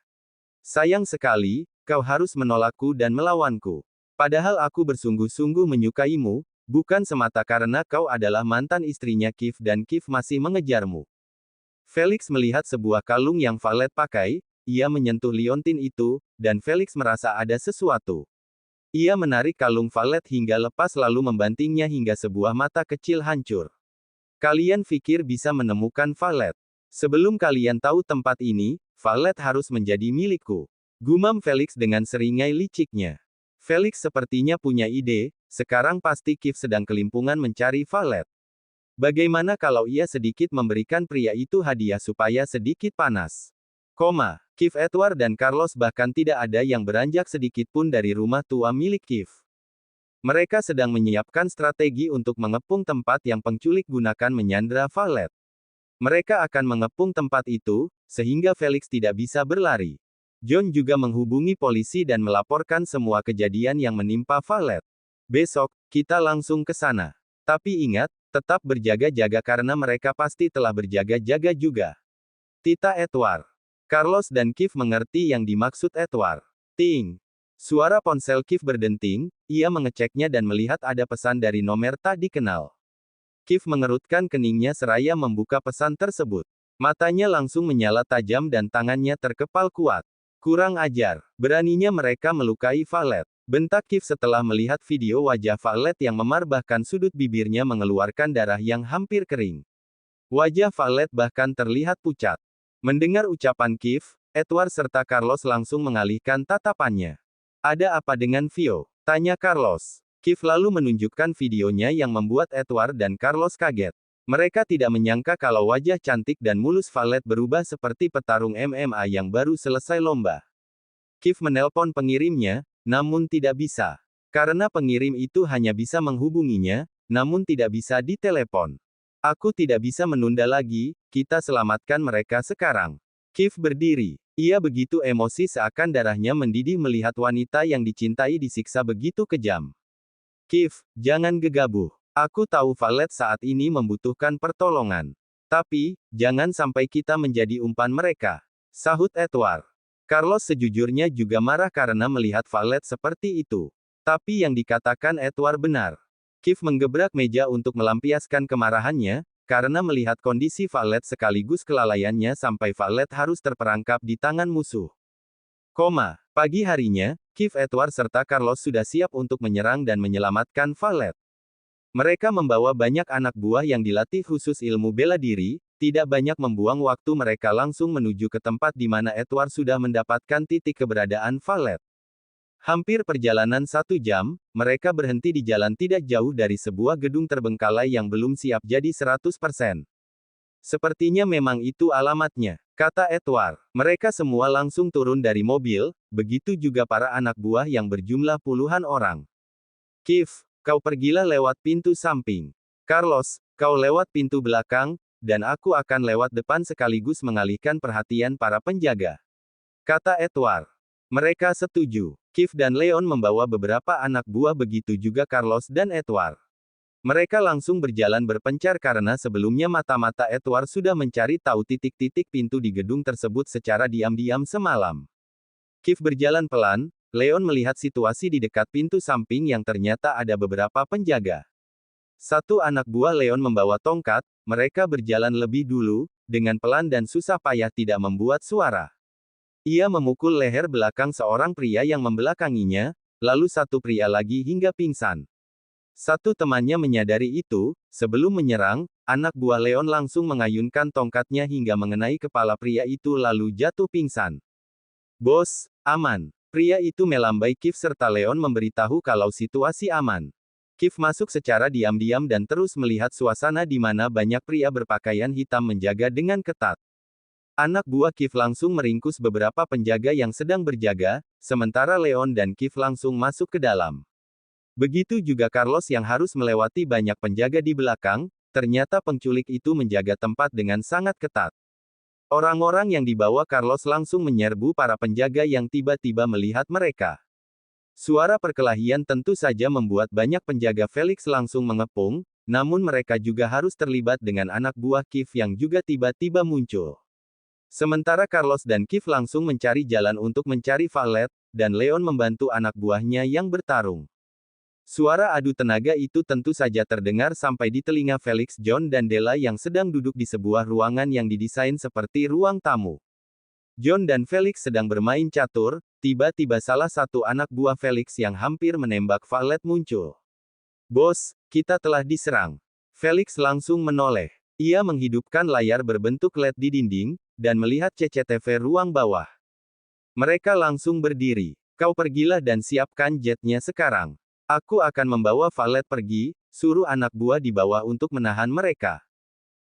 Sayang sekali, kau harus menolakku dan melawanku. Padahal aku bersungguh-sungguh menyukaimu, bukan semata karena kau adalah mantan istrinya Kiev dan Kiev masih mengejarmu. Felix melihat sebuah kalung yang Violet pakai, ia menyentuh liontin itu, dan Felix merasa ada sesuatu. Ia menarik kalung Violet hingga lepas lalu membantingnya hingga sebuah mata kecil hancur. Kalian pikir bisa menemukan Violet? Sebelum kalian tahu tempat ini, Violet harus menjadi milikku. Gumam Felix dengan seringai liciknya. Felix sepertinya punya ide, sekarang pasti Kiev sedang kelimpungan mencari Violet. Bagaimana kalau ia sedikit memberikan pria itu hadiah supaya sedikit panas? Kiev Edward dan Carlos bahkan tidak ada yang beranjak sedikit pun dari rumah tua milik Kiev. Mereka sedang menyiapkan strategi untuk mengepung tempat yang penculik gunakan menyandra Violet. Mereka akan mengepung tempat itu, sehingga Felix tidak bisa berlari. John juga menghubungi polisi dan melaporkan semua kejadian yang menimpa Violet. Besok, kita langsung ke sana. Tapi ingat, tetap berjaga-jaga karena mereka pasti telah berjaga-jaga juga. Tita Edward. Carlos dan Kiev mengerti yang dimaksud Edward. Ting. Suara ponsel Kiev berdenting, ia mengeceknya dan melihat ada pesan dari nomor tak dikenal. Kiev mengerutkan keningnya seraya membuka pesan tersebut. Matanya langsung menyala tajam dan tangannya terkepal kuat. Kurang ajar, beraninya mereka melukai Violet. Bentak Kiev setelah melihat video wajah Violet yang memar bahkan sudut bibirnya mengeluarkan darah yang hampir kering. Wajah Violet bahkan terlihat pucat. Mendengar ucapan Kiev, Edward serta Carlos langsung mengalihkan tatapannya. Ada apa dengan Vio? Tanya Carlos. Kiev lalu menunjukkan videonya yang membuat Edward dan Carlos kaget. Mereka tidak menyangka kalau wajah cantik dan mulus Violet berubah seperti petarung MMA yang baru selesai lomba. Kiev menelpon pengirimnya, namun tidak bisa. Karena pengirim itu hanya bisa menghubunginya, namun tidak bisa ditelepon. Aku tidak bisa menunda lagi, kita selamatkan mereka sekarang. Kiev berdiri. Ia begitu emosi seakan darahnya mendidih melihat wanita yang dicintai disiksa begitu kejam. Kiev, jangan gegabah. Aku tahu Violet saat ini membutuhkan pertolongan. Tapi, jangan sampai kita menjadi umpan mereka. Sahut Edward. Carlos sejujurnya juga marah karena melihat Violet seperti itu. Tapi yang dikatakan Edward benar. Kiev menggebrak meja untuk melampiaskan kemarahannya, karena melihat kondisi Violet sekaligus kelalaiannya sampai Violet harus terperangkap di tangan musuh. Pagi harinya, Kiev Edward serta Carlos sudah siap untuk menyerang dan menyelamatkan Violet. Mereka membawa banyak anak buah yang dilatih khusus ilmu bela diri, tidak banyak membuang waktu mereka langsung menuju ke tempat di mana Edward sudah mendapatkan titik keberadaan Violet. Hampir perjalanan 1 jam, mereka berhenti di jalan tidak jauh dari sebuah gedung terbengkalai yang belum siap jadi 100%. Sepertinya memang itu alamatnya, kata Edward. Mereka semua langsung turun dari mobil, begitu juga para anak buah yang berjumlah puluhan orang. Kiev, kau pergilah lewat pintu samping. Carlos, kau lewat pintu belakang, dan aku akan lewat depan sekaligus mengalihkan perhatian para penjaga. Kata Edward. Mereka setuju. Kiev dan Leon membawa beberapa anak buah begitu juga Carlos dan Edward. Mereka langsung berjalan berpencar karena sebelumnya mata-mata Edward sudah mencari tahu titik-titik pintu di gedung tersebut secara diam-diam semalam. Kiev berjalan pelan, Leon melihat situasi di dekat pintu samping yang ternyata ada beberapa penjaga. Satu anak buah Leon membawa tongkat, mereka berjalan lebih dulu, dengan pelan dan susah payah tidak membuat suara. Ia memukul leher belakang seorang pria yang membelakanginya, lalu satu pria lagi hingga pingsan. Satu temannya menyadari itu, sebelum menyerang, anak buah Leon langsung mengayunkan tongkatnya hingga mengenai kepala pria itu lalu jatuh pingsan. Bos, aman. Pria itu melambai Kiev serta Leon memberitahu kalau situasi aman. Kiev masuk secara diam-diam dan terus melihat suasana di mana banyak pria berpakaian hitam menjaga dengan ketat. Anak buah Kiev langsung meringkus beberapa penjaga yang sedang berjaga, sementara Leon dan Kiev langsung masuk ke dalam. Begitu juga Carlos yang harus melewati banyak penjaga di belakang, ternyata penculik itu menjaga tempat dengan sangat ketat. Orang-orang yang dibawa Carlos langsung menyerbu para penjaga yang tiba-tiba melihat mereka. Suara perkelahian tentu saja membuat banyak penjaga Felix langsung mengepung, namun mereka juga harus terlibat dengan anak buah Kiev yang juga tiba-tiba muncul. Sementara Carlos dan Kiev langsung mencari jalan untuk mencari Valet, dan Leon membantu anak buahnya yang bertarung. Suara adu tenaga itu tentu saja terdengar sampai di telinga Felix, John dan Della yang sedang duduk di sebuah ruangan yang didesain seperti ruang tamu. John dan Felix sedang bermain catur, tiba-tiba salah satu anak buah Felix yang hampir menembak Valet muncul. "Bos, kita telah diserang." Felix langsung menoleh. Ia menghidupkan layar berbentuk LED di dinding, dan melihat CCTV ruang bawah. Mereka langsung berdiri. "Kau pergilah dan siapkan jetnya sekarang. Aku akan membawa Valet pergi," suruh anak buah di bawah untuk menahan mereka.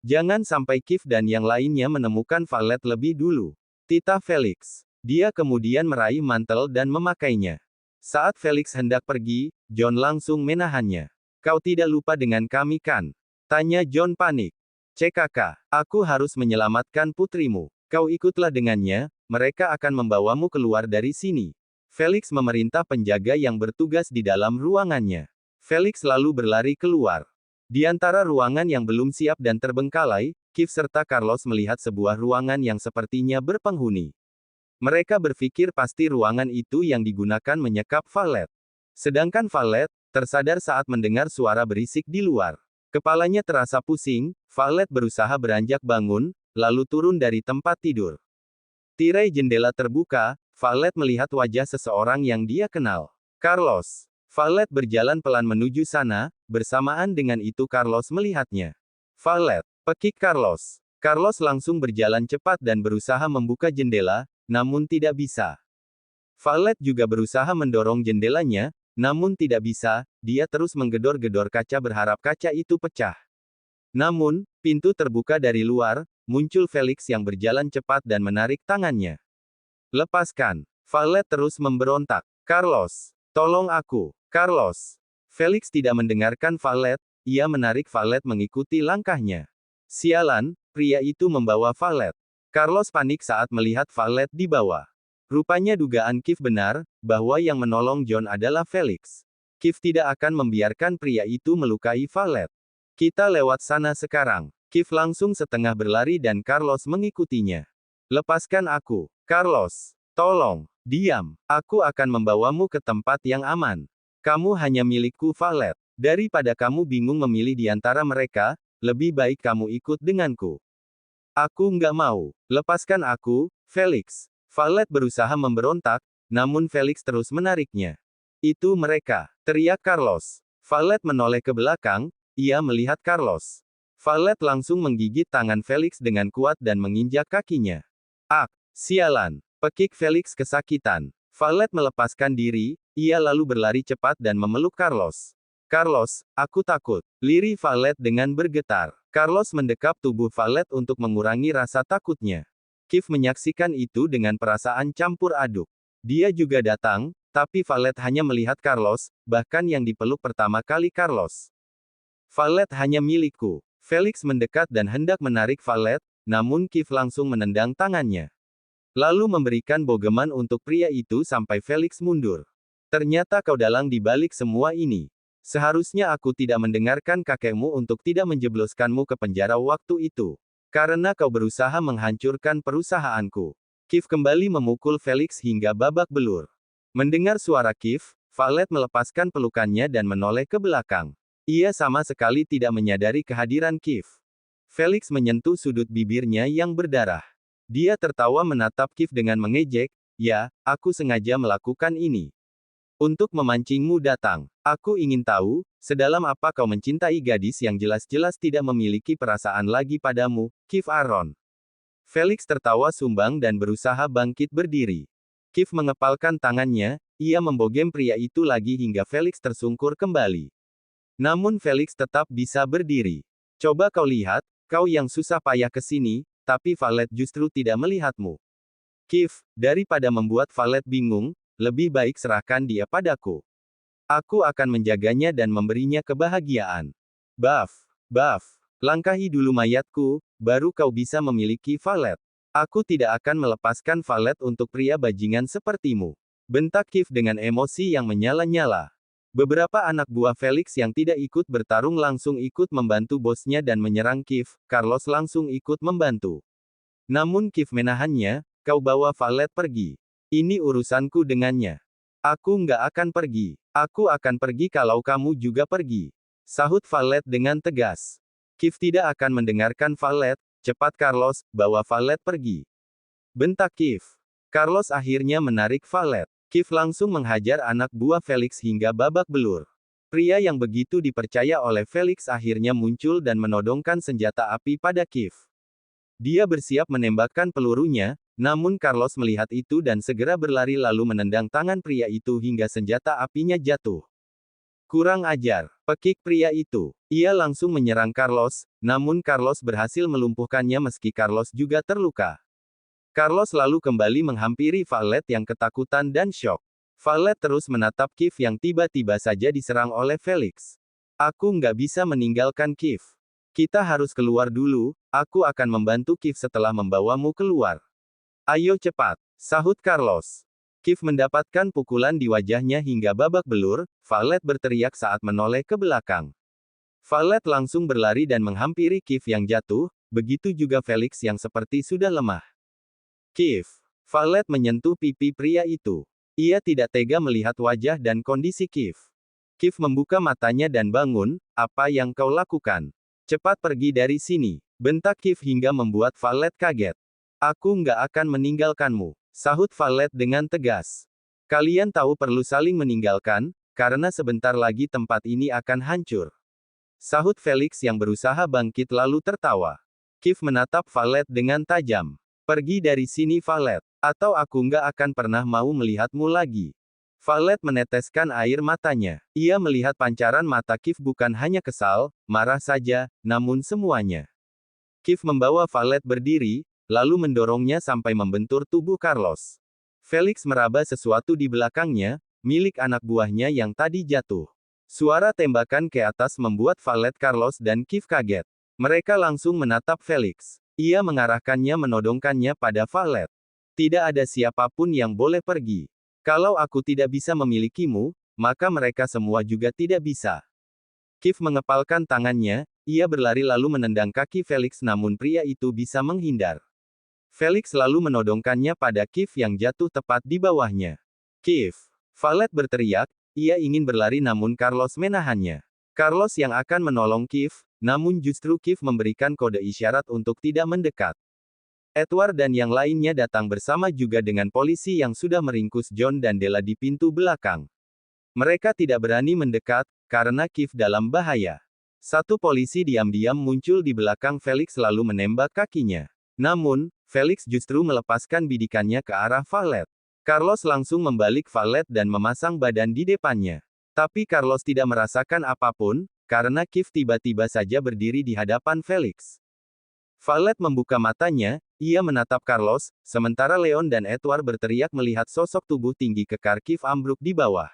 "Jangan sampai Kiev dan yang lainnya menemukan Valet lebih dulu," titah Felix. Dia kemudian meraih mantel dan memakainya. Saat Felix hendak pergi, John langsung menahannya. "Kau tidak lupa dengan kami kan?" tanya John panik. "CKK, aku harus menyelamatkan putrimu. Kau ikutlah dengannya, mereka akan membawamu keluar dari sini." Felix memerintah penjaga yang bertugas di dalam ruangannya. Felix lalu berlari keluar. Di antara ruangan yang belum siap dan terbengkalai, Kiev serta Carlos melihat sebuah ruangan yang sepertinya berpenghuni. Mereka berpikir pasti ruangan itu yang digunakan menyekap Valet. Sedangkan Valet tersadar saat mendengar suara berisik di luar. Kepalanya terasa pusing, Valet berusaha beranjak bangun, lalu turun dari tempat tidur. Tirai jendela terbuka, Valet melihat wajah seseorang yang dia kenal. Carlos. Valet berjalan pelan menuju sana, bersamaan dengan itu Carlos melihatnya. "Valet," pekik Carlos. Carlos langsung berjalan cepat dan berusaha membuka jendela, namun tidak bisa. Valet juga berusaha mendorong jendelanya, namun tidak bisa, dia terus menggedor-gedor kaca berharap kaca itu pecah. Namun, pintu terbuka dari luar, muncul Felix yang berjalan cepat dan menarik tangannya. "Lepaskan." Valet terus memberontak. "Carlos, tolong aku." "Carlos." Felix tidak mendengarkan Valet, ia menarik Valet mengikuti langkahnya. Sialan, pria itu membawa Valet. Carlos panik saat melihat Valet di bawah. Rupanya dugaan Kiev benar, bahwa yang menolong John adalah Felix. Kiev tidak akan membiarkan pria itu melukai Valet. "Kita lewat sana sekarang." Kiev langsung setengah berlari dan Carlos mengikutinya. "Lepaskan aku. Carlos. Tolong. Diam. Aku akan membawamu ke tempat yang aman. Kamu hanya milikku Valet. Daripada kamu bingung memilih di antara mereka, lebih baik kamu ikut denganku." "Aku nggak mau. Lepaskan aku, Felix." Valet berusaha memberontak, namun Felix terus menariknya. "Itu mereka," teriak Carlos. Valet menoleh ke belakang, ia melihat Carlos. Valet langsung menggigit tangan Felix dengan kuat dan menginjak kakinya. "Ah, sialan." Pekik Felix kesakitan. Valet melepaskan diri, ia lalu berlari cepat dan memeluk Carlos. "Carlos, aku takut." Lirik Valet dengan bergetar. Carlos mendekap tubuh Valet untuk mengurangi rasa takutnya. Kiev menyaksikan itu dengan perasaan campur aduk. Dia juga datang, tapi Valet hanya melihat Carlos, bahkan yang dipeluk pertama kali Carlos. "Valet hanya milikku." Felix mendekat dan hendak menarik Valet, namun Kiev langsung menendang tangannya. Lalu memberikan bogeman untuk pria itu sampai Felix mundur. "Ternyata kau dalang di balik semua ini. Seharusnya aku tidak mendengarkan kakekmu untuk tidak menjebloskanmu ke penjara waktu itu. Karena kau berusaha menghancurkan perusahaanku." Kiev kembali memukul Felix hingga babak belur. Mendengar suara Kiev, Valet melepaskan pelukannya dan menoleh ke belakang. Ia sama sekali tidak menyadari kehadiran Kiev. Felix menyentuh sudut bibirnya yang berdarah. Dia tertawa menatap Kiev dengan mengejek, "Ya, aku sengaja melakukan ini. Untuk memancingmu datang. Aku ingin tahu, sedalam apa kau mencintai gadis yang jelas-jelas tidak memiliki perasaan lagi padamu, Kiev Aaron." Felix tertawa sumbang dan berusaha bangkit berdiri. Kiev mengepalkan tangannya, ia membogem pria itu lagi hingga Felix tersungkur kembali. Namun Felix tetap bisa berdiri. "Coba kau lihat, kau yang susah payah kesini, tapi Valet justru tidak melihatmu. Kiev, daripada membuat Valet bingung, lebih baik serahkan dia padaku. Aku akan menjaganya dan memberinya kebahagiaan." "Buff, Buff, langkahi dulu mayatku, baru kau bisa memiliki Valet. Aku tidak akan melepaskan Valet untuk pria bajingan sepertimu." Bentak Kiev dengan emosi yang menyala-nyala. Beberapa anak buah Felix yang tidak ikut bertarung langsung ikut membantu bosnya dan menyerang Kiev. Carlos langsung ikut membantu. Namun Kiev menahannya, kau bawa Valet pergi. Ini urusanku dengannya. Aku nggak akan pergi. Aku akan pergi kalau kamu juga pergi. Sahut Valet dengan tegas. Kiev tidak akan mendengarkan Valet. Cepat Carlos, bawa Valet pergi. Bentak Kiev. Carlos akhirnya menarik Valet. Kiev langsung menghajar anak buah Felix hingga babak belur. Pria yang begitu dipercaya oleh Felix akhirnya muncul dan menodongkan senjata api pada Kiev. Dia bersiap menembakkan pelurunya, namun Carlos melihat itu dan segera berlari lalu menendang tangan pria itu hingga senjata apinya jatuh. Kurang ajar, pekik pria itu. Ia langsung menyerang Carlos, namun Carlos berhasil melumpuhkannya meski Carlos juga terluka. Carlos lalu kembali menghampiri Valet yang ketakutan dan syok. Valet terus menatap Kiev yang tiba-tiba saja diserang oleh Felix. Aku nggak bisa meninggalkan Kiev. Kita harus keluar dulu, aku akan membantu Kiev setelah membawamu keluar. Ayo cepat, sahut Carlos. Kiev mendapatkan pukulan di wajahnya hingga babak belur, Valet berteriak saat menoleh ke belakang. Valet langsung berlari dan menghampiri Kiev yang jatuh, begitu juga Felix yang seperti sudah lemah. Kiev. Valet menyentuh pipi pria itu. Ia tidak tega melihat wajah dan kondisi Kiev. Kiev membuka matanya dan bangun, apa yang kau lakukan? Cepat pergi dari sini. Bentak Kiev hingga membuat Valet kaget. Aku nggak akan meninggalkanmu, sahut Valet dengan tegas. Kalian tahu perlu saling meninggalkan, karena sebentar lagi tempat ini akan hancur. Sahut Felix yang berusaha bangkit lalu tertawa. Kiev menatap Valet dengan tajam. Pergi dari sini Valet, atau aku nggak akan pernah mau melihatmu lagi. Valet meneteskan air matanya. Ia melihat pancaran mata Kiev bukan hanya kesal, marah saja, namun semuanya. Kiev membawa Valet berdiri, lalu mendorongnya sampai membentur tubuh Carlos. Felix meraba sesuatu di belakangnya, milik anak buahnya yang tadi jatuh. Suara tembakan ke atas membuat Valet, Carlos dan Kiev kaget. Mereka langsung menatap Felix. Ia mengarahkannya menodongkannya pada Valet. Tidak ada siapapun yang boleh pergi. Kalau aku tidak bisa memilikimu, maka mereka semua juga tidak bisa. Kiev mengepalkan tangannya, ia berlari lalu menendang kaki Felix namun pria itu bisa menghindar. Felix lalu menodongkannya pada Kiev yang jatuh tepat di bawahnya. Kiev. Valet berteriak, ia ingin berlari namun Carlos menahannya. Carlos yang akan menolong Kiev, namun justru Kiev memberikan kode isyarat untuk tidak mendekat. Edward dan yang lainnya datang bersama juga dengan polisi yang sudah meringkus John dan Della di pintu belakang. Mereka tidak berani mendekat, karena Kiev dalam bahaya. Satu polisi diam-diam muncul di belakang Felix lalu menembak kakinya. Namun, Felix justru melepaskan bidikannya ke arah Valet. Carlos langsung membalik Valet dan memasang badan di depannya. Tapi Carlos tidak merasakan apapun, karena Kiev tiba-tiba saja berdiri di hadapan Felix. Valet membuka matanya, ia menatap Carlos, sementara Leon dan Edward berteriak melihat sosok tubuh tinggi kekar Kiev ambruk di bawah.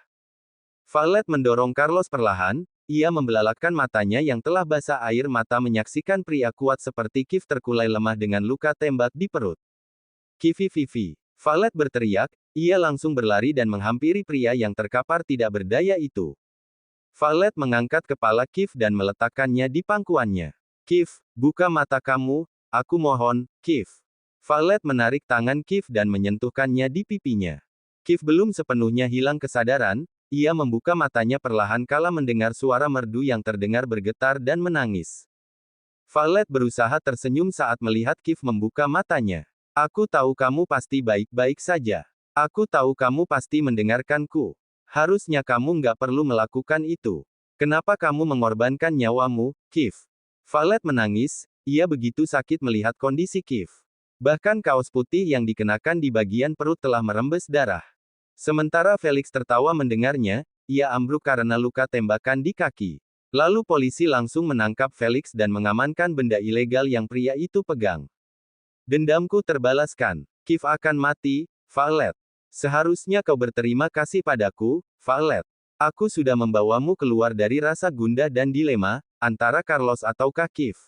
Valet mendorong Carlos perlahan, ia membelalakkan matanya yang telah basah air mata menyaksikan pria kuat seperti Kiev terkulai lemah dengan luka tembak di perut. Kivi. Valet berteriak, ia langsung berlari dan menghampiri pria yang terkapar tidak berdaya itu. Valet mengangkat kepala Kiev dan meletakkannya di pangkuannya. Kiev, buka mata kamu, aku mohon, Kiev. Valet menarik tangan Kiev dan menyentuhkannya di pipinya. Kiev belum sepenuhnya hilang kesadaran, ia membuka matanya perlahan kala mendengar suara merdu yang terdengar bergetar dan menangis. Valet berusaha tersenyum saat melihat Kiev membuka matanya. Aku tahu kamu pasti baik-baik saja. Aku tahu kamu pasti mendengarkanku. Harusnya kamu nggak perlu melakukan itu. Kenapa kamu mengorbankan nyawamu, Kiev? Valet menangis, ia begitu sakit melihat kondisi Kiev. Bahkan kaos putih yang dikenakan di bagian perut telah merembes darah. Sementara Felix tertawa mendengarnya, ia ambruk karena luka tembakan di kaki. Lalu polisi langsung menangkap Felix dan mengamankan benda ilegal yang pria itu pegang. Dendamku terbalaskan. Kiev akan mati, Valet. Seharusnya kau berterima kasih padaku, Valet. Aku sudah membawamu keluar dari rasa gundah dan dilema, antara Carlos ataukah Kiev.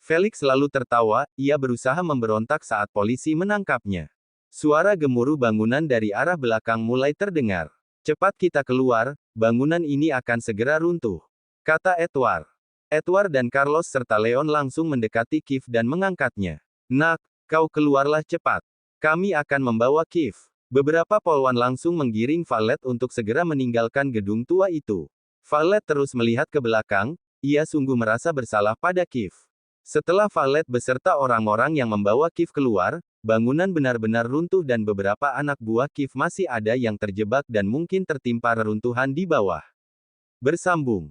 Felix lalu tertawa, ia berusaha memberontak saat polisi menangkapnya. Suara gemuruh bangunan dari arah belakang mulai terdengar. Cepat kita keluar, bangunan ini akan segera runtuh, kata Edward. Edward dan Carlos serta Leon langsung mendekati Kiev dan mengangkatnya. Nak, kau keluarlah cepat. Kami akan membawa Kiev. Beberapa polwan langsung menggiring Valet untuk segera meninggalkan gedung tua itu. Valet terus melihat ke belakang, ia sungguh merasa bersalah pada Kiev. Setelah Valet beserta orang-orang yang membawa Kiev keluar, bangunan benar-benar runtuh dan beberapa anak buah Kiev masih ada yang terjebak dan mungkin tertimpa reruntuhan di bawah. Bersambung.